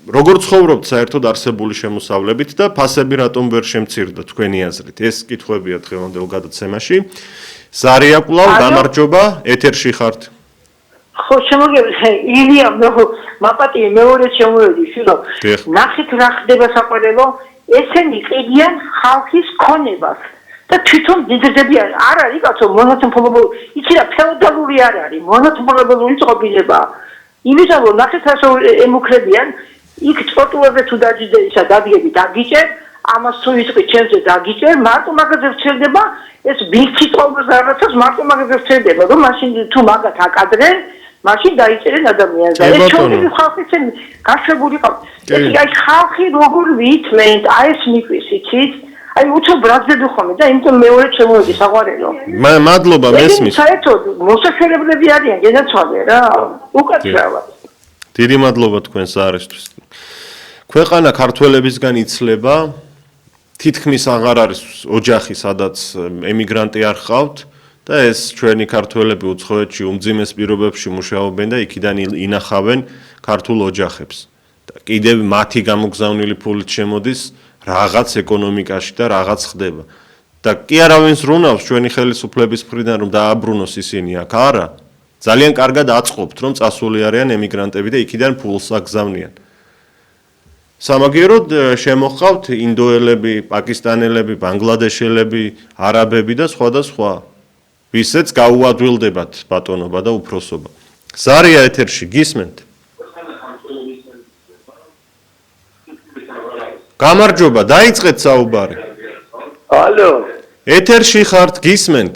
როგორ ცხოვრობთ საერთოდ არსებული შემოსავლებით და ფასები რატომ ვერ შემცირდა თქვენი აზრით? ეს კითხვებია დღევანდელ გადაცემაში. ზარია კვლავ, გამარჯობა, ეთერში ხართ? ხო, შემოგეძლო, ილია, მაპატი მეორე შემოვედი, შვილო. ნახეთ რა ხდება საყურებლო, ესენი ყიდიან ხალხის ქონებას და თვითონ დიდები არ არის კაცო, მონათმფლობელი, იცი რა, ფეოდალური არ არის, მონათმფლობელი წყობილება. იმიტომ რომ ნახეთ ასე ემუქრებიან, იქ ტროტუარზე თუ დაჯდე ისა დადგები დაგიჭერ, ამას თუ იტყვი ჩემზე დაგიჭერ, მარტო მაგაზე რჩება, ეს ბიჭი ყოველს რაღაცას მარტო მაგაზე რჩება, რომ მაშინ თუ მაგათ აკადრენ, მაშინ დაიწერენ ადამიანს და ეს ჩვენი ხალხის გაშვებული ყავს. ეს აი ხალხი როგორ ვითმენთ, აი ეს მიყვის იცით? აი უცებ ბრაზდები ხომ და იმიტომ მეორე შემოვედი საყვარელო. მადლობა, მესმის. საერთოდ მოსაშორებლები არიან, განაცვალე რა. უკაცრავად. დიდი მადლობა თქვენს არისთვის. ქვეყანა ქართველებისგან იცლება, თითქმის აღარ არის ოჯახი, სადაც ემიგრანტი არ ხავთ და ეს ჩვენი ქართველები უცხოეთში უმძიმეს პირობებში მუშაობენ და იქიდან ინახავენ ქართულ ოჯახებს. და კიდევ მათი გამოგზავნილი ფულით შემოდის რაღაც ეკონომიკაში და რაღაც ხდება. და კი არავინ ზრუნავს ჩვენი ხელისუფლების მხრიდან რომ დააბრუნოს ისინი აქ, არა. ძალიან კარგად აწყობთ, რომ წასული არიან ემიგრანტები და იქიდან ფულს აგზავნიან. სამაგიეროდ შემოჰყავთ ინდოელები, პაკისტანელები, ბანგლადეშელები, არაბები და სხვა და სხვა. ვისაც გაუადვილდებათ ბატონობა და უფროსობა. ზარია ეთერში გისმენთ? გამარჯობა, დაიწყეთ საუბარი. ალო, ეთერში ხართ, გისმენთ?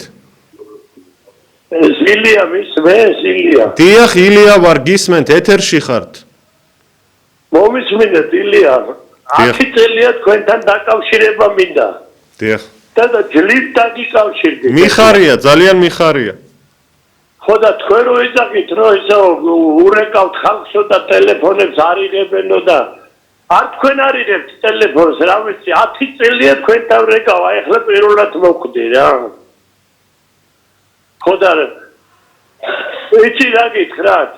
ზილია ზილია. დიახ, ილია ვარ, გისმენთ, ეთერში ხართ. მომისმინეთ ილია. 10 წელია თქვენთან დაკავშირება მინდა. დიახ. და ჯლით დაგიკავშირდით. მიხარია, ძალიან მიხარია. ხო და თქვენ რო იზახით, რომ ისე ურეკავთ ხალხსო და ტელეფონებს არ იღებენო და არ თქვენ არ იღებთ ტელეფონს, რა ვიცი, 10 წელია თქვენთან რეკავ, აი ახლა პირველად მოხვდი რა. ხო და იცი რა გითხრათ?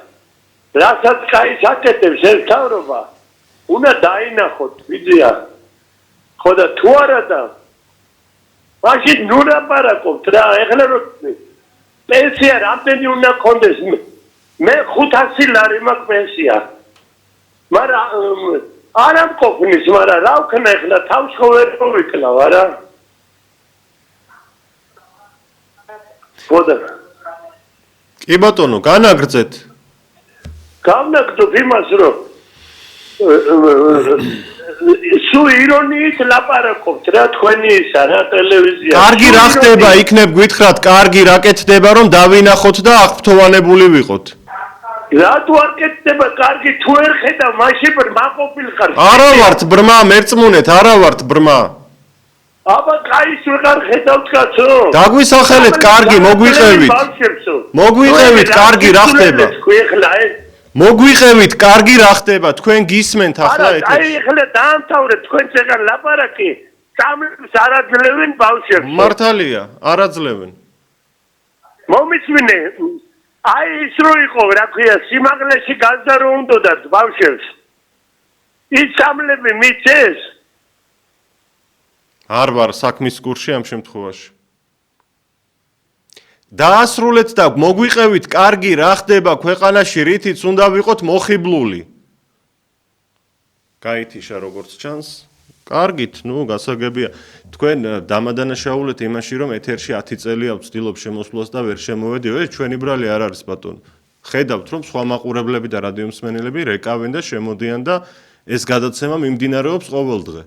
რასაც კაი საკეთებს ეს თავრობა, უნდა დაინახოთ, ვიძია. ხო და თუ არა და მაშინ ნუ ლაპარაკობთ რა, ახლა რო პენსია რამდენი უნდა გქონდეს? მე 500 ლარი მაქვს პენსია. მაგრამ არა მყოფნის, მაგრამ რა ვქნა ახლა თავს ხო ვერ მოვიკლავ არა? ხოდა კი ბატონო, განაგრძეთ. გამნაგდოთ იმას, რომ სულ ირონიით ლაპარაკობთ რა თქვენი ისა რა ტელევიზია. კარგი რა ხდება, იქნებ გვითხრათ, კარგი რა კეთდება, რომ დავინახოთ და აღფრთოვანებული ვიყოთ. რატო არ კეთდება კარგი თუ ვერ ხედავ, მაშინ ბრმა ყოფილიყარ. არა ვართ ბრმა, მერწმუნეთ, არა ვართ ბრმა. აბა კაის ვეღარ ხედავთ კაცო. დაგვისახელეთ, კარგი, მოგვიყევით. მოგვიყევით, კარგი რა ხდება. მოგვიყევით, კარგი რა ხდება, თქვენ გისმენთ ახლა ეთერში. აი ახლა დაამთავრეთ თქვენ წეგან ლაპარაკი, წამლებს არ აძლევენ ბავშვებს. მართალია, არ აძლევენ. მომისმინე, აი ის რო იყო, რა ქვია, სიმაღლეში გაზდა რო უნდათ ბავშვებს. ის წამლები მიწეს. არ ვარ საქმის კურსში ამ შემთხვევაში. დაასრულეთ და მოგვიყევით, კარგი რა ხდება ქვეყანაში, რითიც უნდა ვიყოთ მოხიბლული. გაითიშა როგორც ჩანს. კარგით, ნუ გასაგებია. თქვენ დამადანაშაულეთ იმაში, რომ ეთერში 10 წელია ვცდილობ შემოსვლას და ვერ შემოვედიო. ეს ჩვენი ბრალი არ არის ბატონო. ხედავთ, რომ სხვა მაყურებლები და რადიომსმენელები რეკავენ და შემოდიან და ეს გადაცემა მიმდინარეობს ყოველდღე.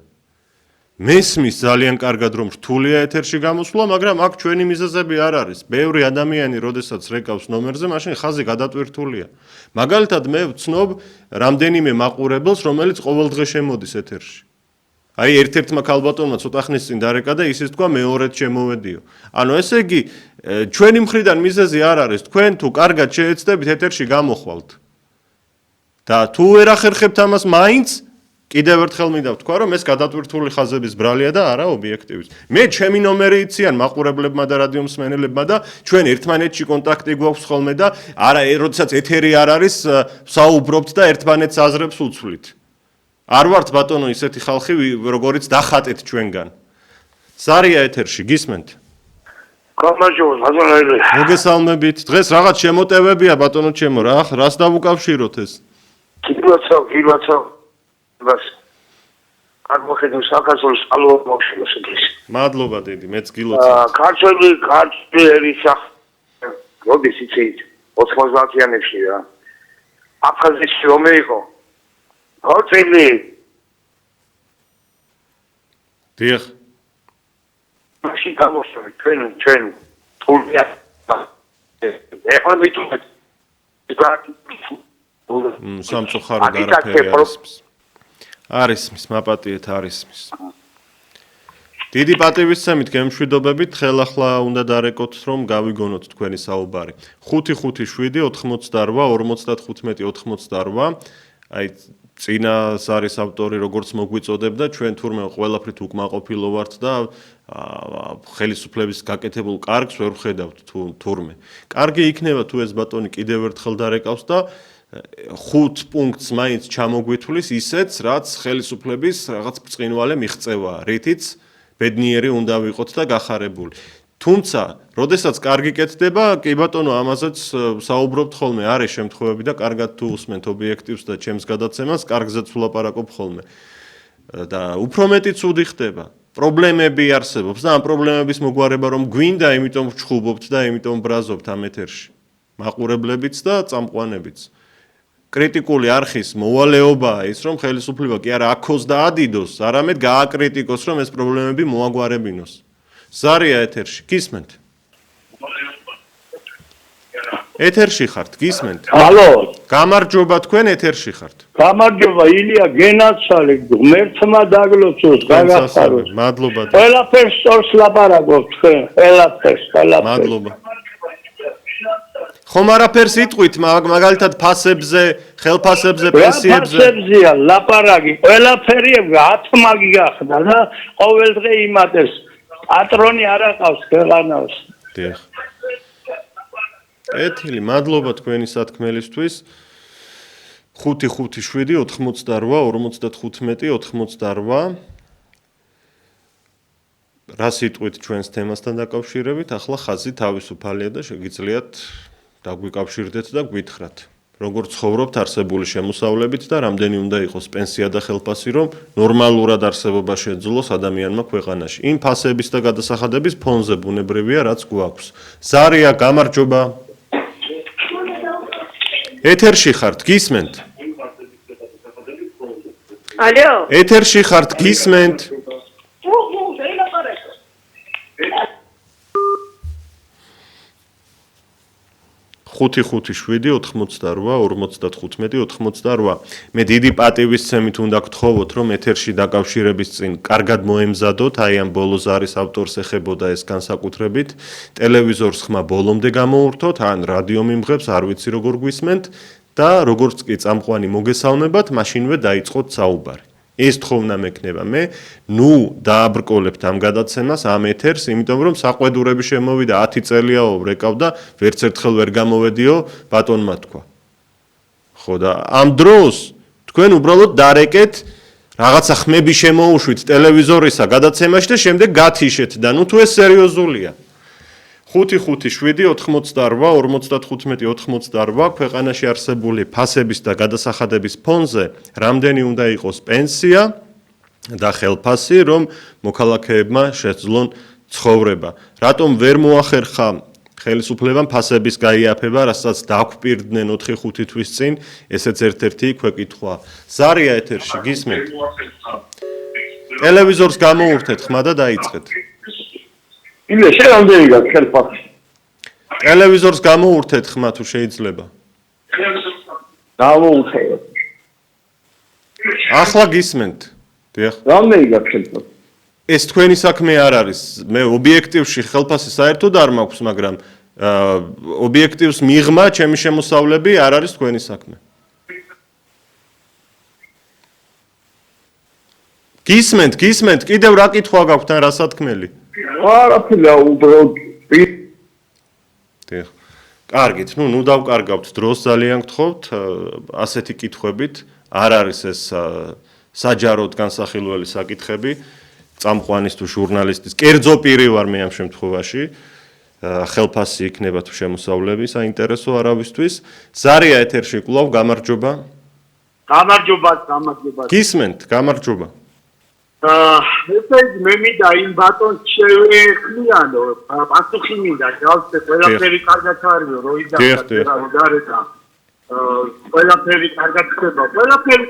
მესმის ძალიან კარგად რომ რთულია ეთერში გამოსვლა, მაგრამ აქ ჩვენი მიზეზები არ არის. ბევრი ადამიანი, როდესაც რეკავს ნომერზე, მაშინ ხაზი გადატვირთულია. მაგალითად, მე ვცნობ რამდენიმე მაყურებელს, რომელიც ყოველდღე შემოდის ეთერში. აი, ერთ-ერთმა ქალბატონმა ცოტა ხნის წინ დარეკა და ისიც თქვა, მეორედ შემოვედიო. ანუ ესე იგი, ჩვენი მხრიდან მიზეზი არ არის. თქვენ თუ კარგად შეეცდებით ეთერში გამოხვალთ. და თუ ვერ ახერხებთ ამას მაინც კიდევ ერთხელ მინდა ვთქვა, რომ ეს გადატვირთული ხაზების ბრალია და არა ობიექტივის. მე ჩემი ნომერი იციან მაყურებლებმა და რადიომსმენელებმა და ჩვენ ერთმანეთში კონტაქტი გვაქვს ხოლმე და არა, როდესაც ეთერი არ არის, საუბრობთ და ერთმანეთს აზრებს უცვლით. არ ვართ ბატონო ისეთი ხალხი, როგორიც დახატეთ ჩვენგან. ზარია ეთერში, გისმენთ? გამარჯობა, ბატონო. მოგესალმებით. დღეს რაღაც შემოტევებია ბატონო ჩემო რა, რას დავუკავშიროთ ეს? გილოცავ. ბას. არ მოხედავ საქართველოს ალო მოხსნას ეს. მადლობა დიდი, მეც გილოცავ. ქართველი სახ როდის იცით 90-იანებში რა. აფხაზეთში რომ იყო. ქართველი. დიახ. მაშინ გამოსვლა ჩვენ თურქია. ეხლა მithumet. სამწუხარო არაფერი არის. არის მის მაპატიეთ არის მის. დიდი პატივისცემით გემშვიდობებით, ხელახლა უნდა დარეკოთ, რომ გავიგონოთ თქვენი საუბარი. 557 88 55 88. აი წინა არის ავტორი, როგორც მოგვიწოდებდა, ჩვენ თურმე ყველაფრით უკმაყოფილო ვართ და ხელისუფლების გაკეთებულ კარგს ვერ ვხედავთ თურმე. კარგი იქნება თუ ეს ბატონი კიდევ ერთხელ დარეკავს და 5 პუნქტს მაინც ჩამოგვithulis ისეც, რაც ხელისუფლების რაღაც ბრწყინვალე მიღწევაა, რითიც ბედნიერი უნდა ვიყოთ და გახარებული. თუმცა, როდესაც კარგი კეთდება, კი ბატონო, ამაზეც საუბრობთ ხოლმე, არის შემთხვევები და კარგად თუ უსმენთ ობიექტივს და ჩემს გადაცემას, კარგზეც ვლაპარაკობ ხოლმე. და უფრო მეტი ცუდი ხდება. პრობლემები არსებობს და ამ პრობლემების მოგვარება რომ გვინდა, იმიტომ ვჩხუბობთ და იმიტომ ბრაზობთ ამ ეთერში. მაყურებლებიც და წამყვანებიც. კრიტიკული არხის მოვალეობაა ის, რომ ხელისუფლება კი არა აქოს და ადიდოს, არამედ გააკრიტიკოს, რომ ეს პრობლემები მოაგვარებინოს. ზარია ეთერში, გისმენთ? ეთერში ხართ, გისმენთ? ჰალო, გამარჯობა, თქვენ ეთერში ხართ. გამარჯობა, ილია გენაცვალე, ღმერთმა დაგლოცოს, გაგახაროს. მადლობა. ყველაფერს სწორს ლაპარაკობთ თქვენ, ყველაფერს. მადლობა. ხომ არაფერს იტყვით, მაგალითად ფასებზე, ხელფასებზე, პენსიებზე. ფასებზია ლაპარაკი, ყველაფერი 10 მაგი გახდა და ყოველდღე იმატეს. პატრონი არ აყავს ქვეყანას. დიახ. ეთილი, მადლობა თქვენი სათქმელისთვის. 557 88 55 88. რა სიტყვით ჩვენს თემასთან დაკავშირებით, ახლა ხაზი თავისუფალია და შეგიძლიათ დაგვიკავშირდეთ და გვითხრათ. როგორ ცხოვრობთ არსებული შემოსავლებით და რამდენი უნდა იყოს პენსია და ხელფასი, რომ ნორმალურად არსებობა შეძლოს ადამიანმა ქვეყანაში. იმ ფასების და გადასახადების ფონზე ბუნებრივია, რაც გვაქვს. ზარია, გამარჯობა. ეთერში ხართ, გისმენთ? ალო? ეთერში ხართ, გისმენთ? 557 88 55 მე დიდი პატივისცემით უნდა გთხოვოთ, რომ ეთერში დაკავშირების წინ კარგად მოემზადოთ, აი ამ ბოლო ზარის ავტორს ეხებოდა ეს განსაკუთრებით, ტელევიზორს ხმა ბოლომდე გამოურთოთ, ან რადიო მიმღებს, არ ვიცი როგორ გვისმენთ და როგორც კი წამყვანი მოგესალმებათ, მაშინვე დაიწყოთ საუბარი. ეს თხოვნა მექნება მე, დააბრკოლებთ ამ გადაცემას, ამ ეთერს, იმიტომ რომ საყვედურები შემოვიდა 10 წელიაო ვრეკავდა, ვერც ერთხელ ვერ გამოვედიო, ბატონმა თქვა. ხო და ამ დროს თქვენ უბრალოდ დარეკეთ, რაღაცა ხმები შემოუშვით ტელევიზორისა გადაცემაში და შემდეგ გათიშეთ და თუ ეს სერიოზულია. 557 88 55 88 ქვეყანაში არსებული ფასების და გადასახადების ფონზე რამდენი უნდა იყოს პენსია და ხელფასი, რომ მოქალაქეებმა შეძლონ ცხოვრება. რატომ ვერ მოახერხა ხელისუფლებამ ფასების გაიაფება, რასაც დაგვპირდნენ 4-5 თვის წინ, ესეც ერთ-ერთი ქვეკითხვა. ზარია ეთერში, გისმენთ? ტელევიზორს გამოურთეთ ხმა და დაიწყეთ. ილია, შენ რამდენი გაქვს ხელფასი? ტელევიზორს გამოურთეთ ხმა თუ შეიძლება. გამოუთხე. ახლა გისმენთ? დიახ. რამდენი გაქვს ხელფასი? ეს თქვენი საქმე არ არის. მე ობიექტივში ხელფასი საერთოდ არ მაქვს, მაგრამ ობიექტივს მიღმა ჩემი შემოსავლები არ არის თქვენი საქმე. გისმენთ, კიდევ რა კითხვა გაქვთ ან რა სათქმელი? არაფერია, უბრალოდ დიახ. კარგით, ნუ დავკარგავთ დროს, ძალიან გთხოვთ, ასეთი კითხვებით არ არის ეს საჯაროდ განსახილველი საკითხები, წამყვანის თუ ჟურნალისტის, კერძო პირი ვარ მე ამ შემთხვევაში, ხელფასი იქნება თუ შემოსავლები, საინტერესო არავისთვის. ზარია ეთერში კვლავ, გამარჯობა. გამარჯობა. გისმენთ, გამარჯობა. ესე იგი მე მინდა იმ ბატონს შევეხლიანო, პასუხი მინდა, გავხდე ყველაფერი კარგად არისო, როიდა ყველაფერი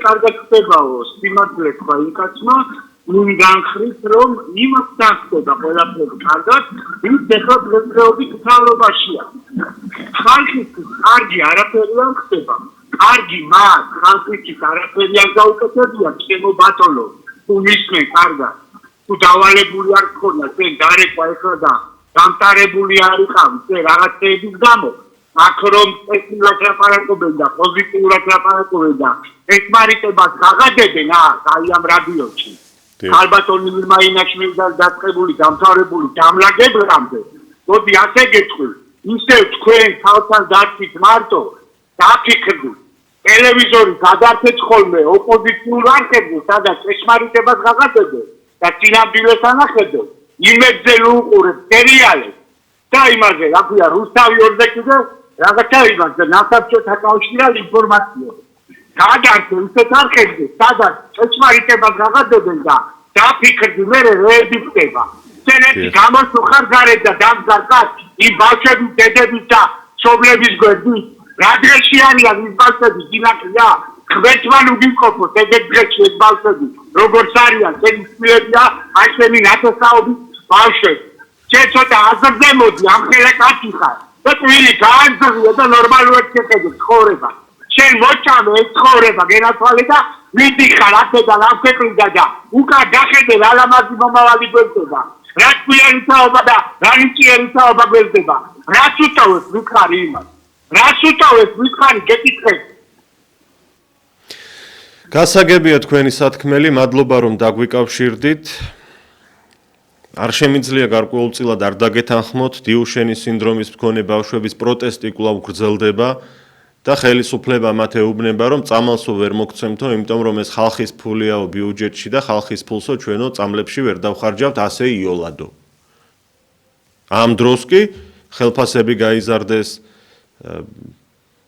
კარგად ხდებაო, სიმართლე თქვა იმ კაცმა, იმ განხრით, რომ იმასთან ხდება ყველაფერი კარგად, ის ეხლა დღესდღეობით მთავრობაშია. ხალხის კარგი არაფერი არ ხდება. კარგი მას, ხალხის არაფერი არ გაუკეთებია, ჩემო ბატონო. თუ მისმენ კარგად, თუ დავალებული არ გქონდა, შენ დარეკვა ეხლა და დამტარებული არ იყავი, შენ რაღაცეების გამო, აქ რომ ტექნიკურად ლაპარაკობენ და პოზიტიურად ლაპარაკობენ და ეხმარიტებას გაღადებენ, აი ამ რადიოში. ალბათონი მირმაინაშვილი დაწყებული, დამთავრებული, დამლაგებლამდე, მოდი ასე გეტყვი, ისევ თქვენ თავთან დარჩით მარტო, დაფიქრდით. ტელევიზორი გადართეთ ხოლმე ოპოზიციურ არხებზე, სადაც ეხმარიტებას გაღადებენ და წინამძღოლს ანახედო, იმედზე უყურებ სერიალებს, და იმაზე, რა ქვია, რუსთავი 2-ზე კიდე რაღაცა იმაზე, ნასაბჭოთა კავშირთან ინფორმაცია. გადარჩენ ისეთ არხებზე, სადაც ჭეშმარიტებას გაღადებენ და დაფიქრდი მე რეები ხდება. წენეთი გამოსუხარ გარეთ და დამზარკაც იმ ბავშვების დედების და სობლების გვერდით. რა დღეში არიან ის ბავშვები დინაკლია? ხვეჭმან უგიმყოფოთ ეგეთ დღეში ეს ბავშვები. როგორც არიან, წელიწადია ასენი ნათესაობის ბავშვები. ცოტა აზრზე მოდი, ამხელა კაცი ხარ. და twili გაანძღია და ნორმალურად შეხედე ცხოვრება. შენ მოჭამე ეს ცხოვრება, გენათვალე და მიდიხარ აქედან ამფეკლიდა და უკან დახედე რა ლამაზი მომავალი გვერდება. რა თქვიანი თაობა და რა ნიჭიერი თაობა გვერდება. რაც უტოვებს ვიქარი იმას. რაც უტოვებს ვიქარი გეკითხე. გასაგებია თქვენი სათქმელი, მადლობა რომ დაგვიკავშირდით. არ შემიძლია გარკვეულწილად არ დაგეთანხმოთ, დიუშენის სინდრომის მქონე ბავშვების პროტესტი კვლავ გრძელდება და ხელისუფლება მათ ეუბნება, რომ წამალსო ვერ მოგცემთო, იმიტომ რომ ეს ხალხის ფულიაო ბიუჯეტში და ხალხის ფულსო ჩვენო წამლებში ვერ დავხარჯავთ ასე იოლადო. ამ დროს კი ხელფასები გაიზარდეს,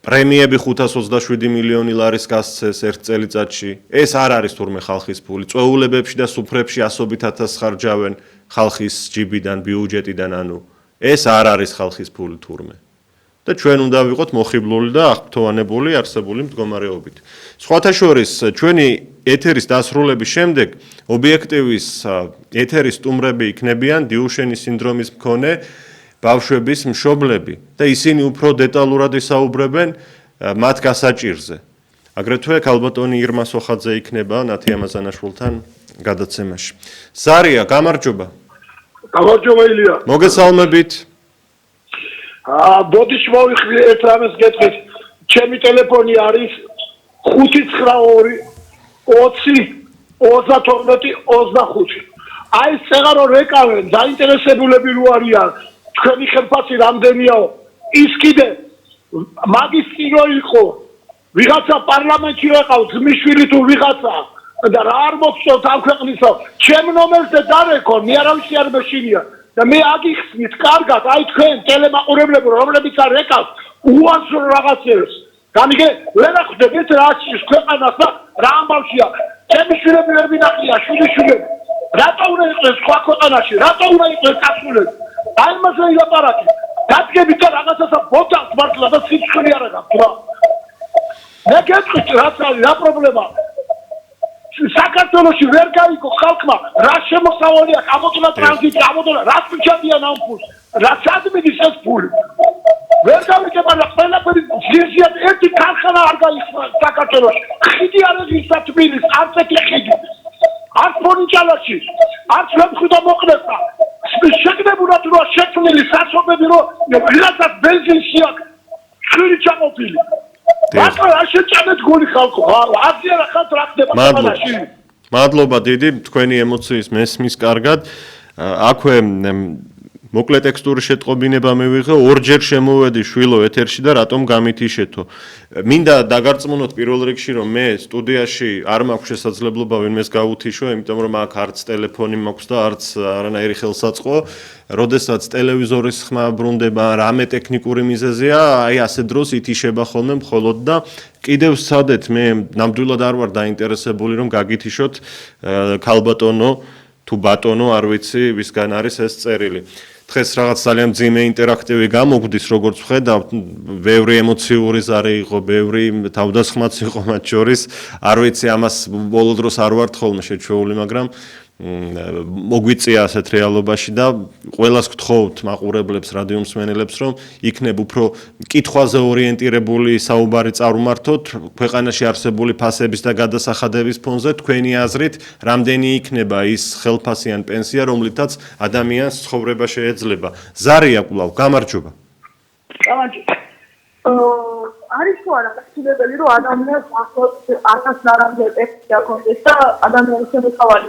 პრემიები 527 მილიონი ლარის გასცეს ერთ წელიწადში. ეს არ არის თურმე ხალხის ფული. წვეულებებში და სუფრებში ასობით ათასს ხარჯავენ ხალხის ჯიბიდან, ბიუჯეტიდან, ანუ ეს არ არის ხალხის ფული თურმე. და ჩვენ უნდა ვიყოთ მოხიბლული და აღფრთოვანებული არსებული მდგომარეობით. სხვათა შორის, ჩვენი ეთერის დასრულების შემდეგ ობიექტივის ეთერის სტუმრები იქნებიან დიუშენის სინდრომის მქონე ბავშვების მშობლები და ისინი უფრო დეტალურად ისაუბრებენ მათ გასაჭირზე. აგრეთვე ქალბატონი ირმა სოხაძე იქნება ნათია მაზანაშვილთან გადაცემაში. ზარია, გამარჯობა. გამარჯობა ილია. მოგესალმებით. ბოდიში მოვიხდი ერთ რამეს გეტყვით. ჩემი ტელეფონი არის 592 20 32 25. აი ეს წეღარო რეკავენ, დაინტერესებულები რო არიან. თქვენი ხელფასი რამდენიაო? ის კიდე მაგისტრი რო იყო. ვიღაცა პარლამენტში ეყავს, მიშვილი თუ ვიღაცა და რა არ მოგწევთ ამ ქვეყნისა. ჩემ ნომერზე დარეკო, მე არავის არ მეშინია. და მე აგიხსნით კარგად, აი თქვენ ტელემაყურებლები რომლებიც არ ეკავს, უანსო რაღაცებს. გამიგე, ვერ ახვდებით რა ის ქვეყანას და რა ამბავშია. ჩემი შვილები ვერ მინახია, შვილიშვილები. რატო უნდა იყოს სხვა ქვეყანაში? რატო უნდა იყოს კაცულები? აი მასე ილაპარაკი. დადგებით და რაღაცასა ბოთალს მართლა და სიცხლე არ აქვს რა. მე გეტყვით რაც არის, რა პრობლემაა? საქართველოში ვერ გაიგო ხალხმა რა შემოსავალი აქვს, ამოდნა ტრანზიტი, ამოდნა რა ფუჩადიან ამ ფულს, რა სადმიდის ეს ფული. ვერ გავიგებ არა ყველაფერი ძირზია ერთი ქარხანა არ გაიხსნა საქართველოში. ხიდი არ არის თბილისს, არც ერთი ხიდი. არც ფონიჭალაში, არც მემხვიდა მოყნესა. შეგნებულად რა შექმნილი სასობები რომ ვიღაცას ბენზინში აქვს, ხვირი ჩამოფილი. რატო არ შეჭამეთ გული ხალხო? აზია ხალხ რა ხდება ქვეყანაში? მადლობა დიდი, თქვენი ემოციის მესმის კარგად. აქვე მოკლე ტექსტური შეტყობინება მივიღე, ორჯერ შემოვედი შვილო ეთერში და რატომ გამითიშეთო. მინდა დაგარწმუნოთ პირველ რიგში, რომ მე სტუდიაში არ მაქვს შესაძლებლობა ვინმეს გავუთიშო, იმიტომ რომ აქ არც ტელეფონი მაქვს და არც არანაირი ხელსაწყო. როდესაც ტელევიზორის ხმა ბრუნდება, რამე ტექნიკური მიზეზია, აი ასე დროს ითიშება ხოლმე მხოლოდ და კიდევ სცადეთ, მე ნამდვილად არ ვარ დაინტერესებული რომ გაგითიშოთ ქალბატონო თუ ბატონო, არ ვიცი ვისგან არის ეს წერილი. დღეს რაღაც ძალიან მძიმე ინტერაქტივი გამოგვდის, როგორც ვხედავთ, ბევრი ემოციური ზარი იყო, ბევრი თავდასხმაც იყო მათ შორის. არ ვიცი, ამას ბოლო დროს არ ვართ ხოლმე შეჩვეული, მაგრამ მოგვიწია ასეთ რეალობაში და ყველას გთხოვთ მაყურებლებს, რადიო მსმენელებს, რომ იქნებ უფრო კითხვაზე ორიენტირებული საუბარი წარუმართოთ ქვეყანაში არსებული ფასების და გადასახადების ფონზე. თქვენი აზრით, რამდენი იქნება ის ხელფასი ან პენსია, რომლითაც ადამიანს ცხოვრება შეეძლება. ზარია კვლავ, გამარჯობა. გამარჯობა. არის თუ არა გასაგებია რომ ადამიანს ახლა 1000 ნარამზე პენსია კონდეს და ადამიანის შემოსავალი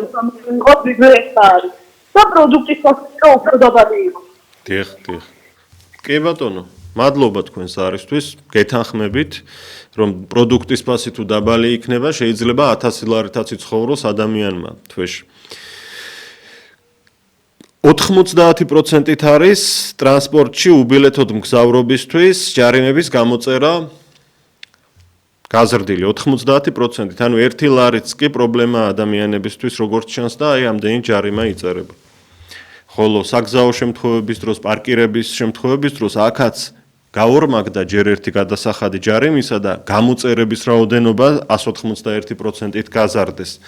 იყო ბიზნესა არის და პროდუქტის კოშკი უფრო დაბალი იყო. დიახ. კი ბატონო, მადლობა თქვენს არისთვის, გეთანხმებით, რომ პროდუქტის ფასი თუ დაბალი იქნება, შეიძლება 1000 ლარითაც იცხოვროს ადამიანმა თვეში. 90%-ით არის ტრანსპორტში უბილეთოდ მგზავრობისთვის ჯარიმების გამოწერა გაზრდილი 90%-ით, ანუ 1 ლარიც კი პრობლემა ადამიანებისთვის როგორც ჩანს და აი ამდენი ჯარიმა იწერება. ხოლო საგზაო შემთხვევების დროს, პარკირების შემთხვევების დროს აქაც გაორმაგდა ჯერ ერთი გადასახადი ჯარიმისა და გამოწერების რაოდენობა 191%-ით გაზარდეს.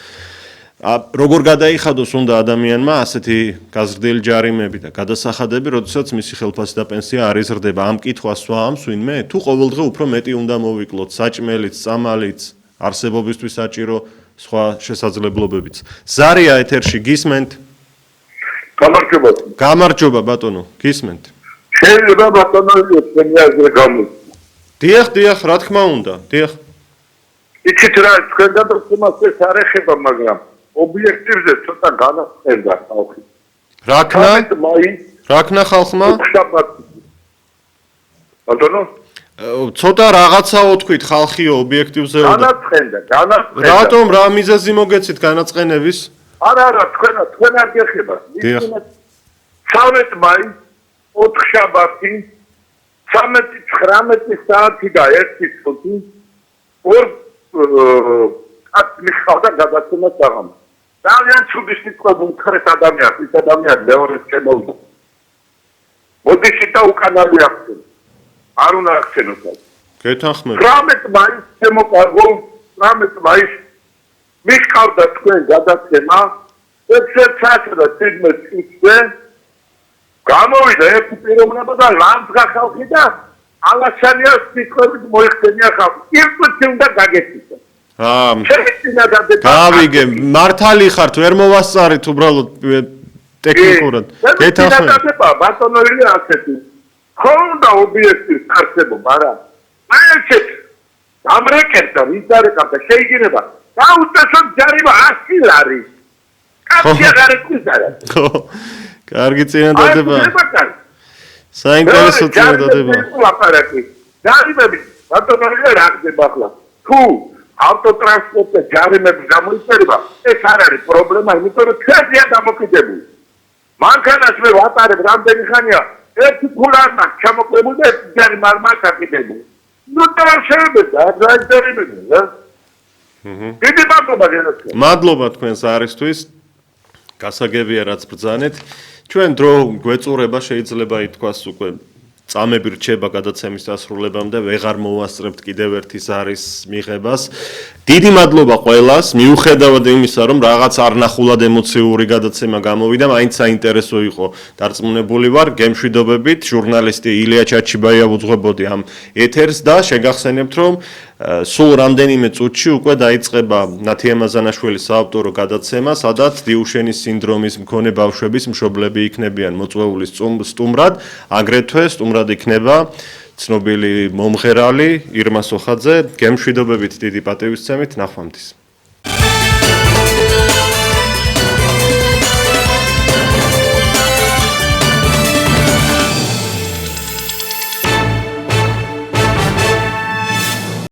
როგორ გადაიხადოს უნდა ადამიანმა ასეთი გაზრდილი ჯარიმები და გადასახადები, როდესაც მისი ხელფასი და პენსია არ იზრდება, ამ კითხვას სვამს ვინმე? თუ ყოველდღე უფრო მეტი უნდა მოვიკლოთ, საჭმელიც, წამალიც, არსებობისთვის საჭირო სხვა შესაძლებლობებიც. ზარია ეთერში გისმენთ? გამარჯობა. გამარჯობა ბატონო, გისმენთ. შეიძლება ბატონო თქვენი აზრი გამოსცემ. დიახ, რა თქმა უნდა, დიახ. იცით რა, თქვენ გადაცემას ეს არ ეხება, მაგრამ ობიექტივზე ცოტა განაცხენდა ხალხი. რა ქნა ხალხმა? ბატონო? ცოტა რაღაცაო თქვით ხალხიო ობიექტივზე. განაცხენდა. რატომ რა მიზეზი მოგეცით განაცხენების? არა, თქვენ არ გეხება. 13 მაის 4 შაბათი 13:19 საათი და 1 წუთი ორ მიხავდა გადაცემა საღამო. ძალიან ცუდი სიტყვა მომხრეთ ადამიანს, ის ადამიანი მეორეს შემოვიდა. მოდიში და უკანალი აქცენტი. არ უნდა აქცენტოს. გეთანხმები. 13 მაის შემოყარგო, 13 მაის მიხავდა თქვენ გადაცემა, 6 საათი და 17 წუთზე გამოვიდა ერთი პიროვნება და ლანძღა ხალხი და ალაშანიას სიტყვებით მოიხსენია ხალხი. ერთგვარი უნდა გაგეციტო. გავიგე, მართალი ხართ, ვერ მოვასწარით უბრალოდ ტექნიკურად. გეთანხმები. ბატონო ილია ასეთი. ხონდა ობიექტივს არსებობა რა. მაინც ამრეკერდა, ვიზარეკავდა, შეიძლება. დაუწესოთ ჯარიმა 100 ლარი. კაცი არ ეკუზარა. კარგი წინადადება. საინტერესო წინადადება. ჯარიმები, ბატონო ილია რა ხდება ახლა? თუ ავტოტრანსპორტზე ჯარიმები გამოიწერება, ეს არ არის პრობლემა, იმიტომ რომ ჩვენია დამოკიდებული. მანქანას მე ვატარებ რამდენი ხანია, ერთი ფული არ მაქვს ჩამოკლებული და ერთი ჯარიმა არ მაქვს აკიდებული. ნუ დააშევებდა, დაიწერებდა. დიდი მადლობა თქვენს არისთვის. გასაგებია რაც ბრძანეთ. ჩვენ დრო გვეწურება შეიძლება ითქვას უკვე წამები რჩება გადაცემის დასრულებამდე ვეღარ მოვასწრებთ კიდევ ერთი ზარის მიღებას. დიდი მადლობა ყველას, მიუხედავად იმისა, რომ რაღაც არნახულად ემოციური გადაცემა გამოვიდა, მაინც საინტერესო იყო. დარწმუნებული ვარ, გემშვიდობებით, ჟურნალისტი ილია ჩაჩიბაია ვუძღვებოდი ამ ეთერს და შეგახსენებთ, რომ სულ რამდენიმე წუთში უკვე დაიწყება ნათია მაზანაშვილის საავტორო გადაცემა, სადაც დიუშენის სინდრომის მქონე ბავშვების მშობლები იქნებიან მოწვეული სტუმრად, აგრეთვე სტუმრად იქნება ცნობილი მომღერალი ირმა სოხაძე. გემშვიდობებით, დიდი პატივისცემით, ნახვამდის.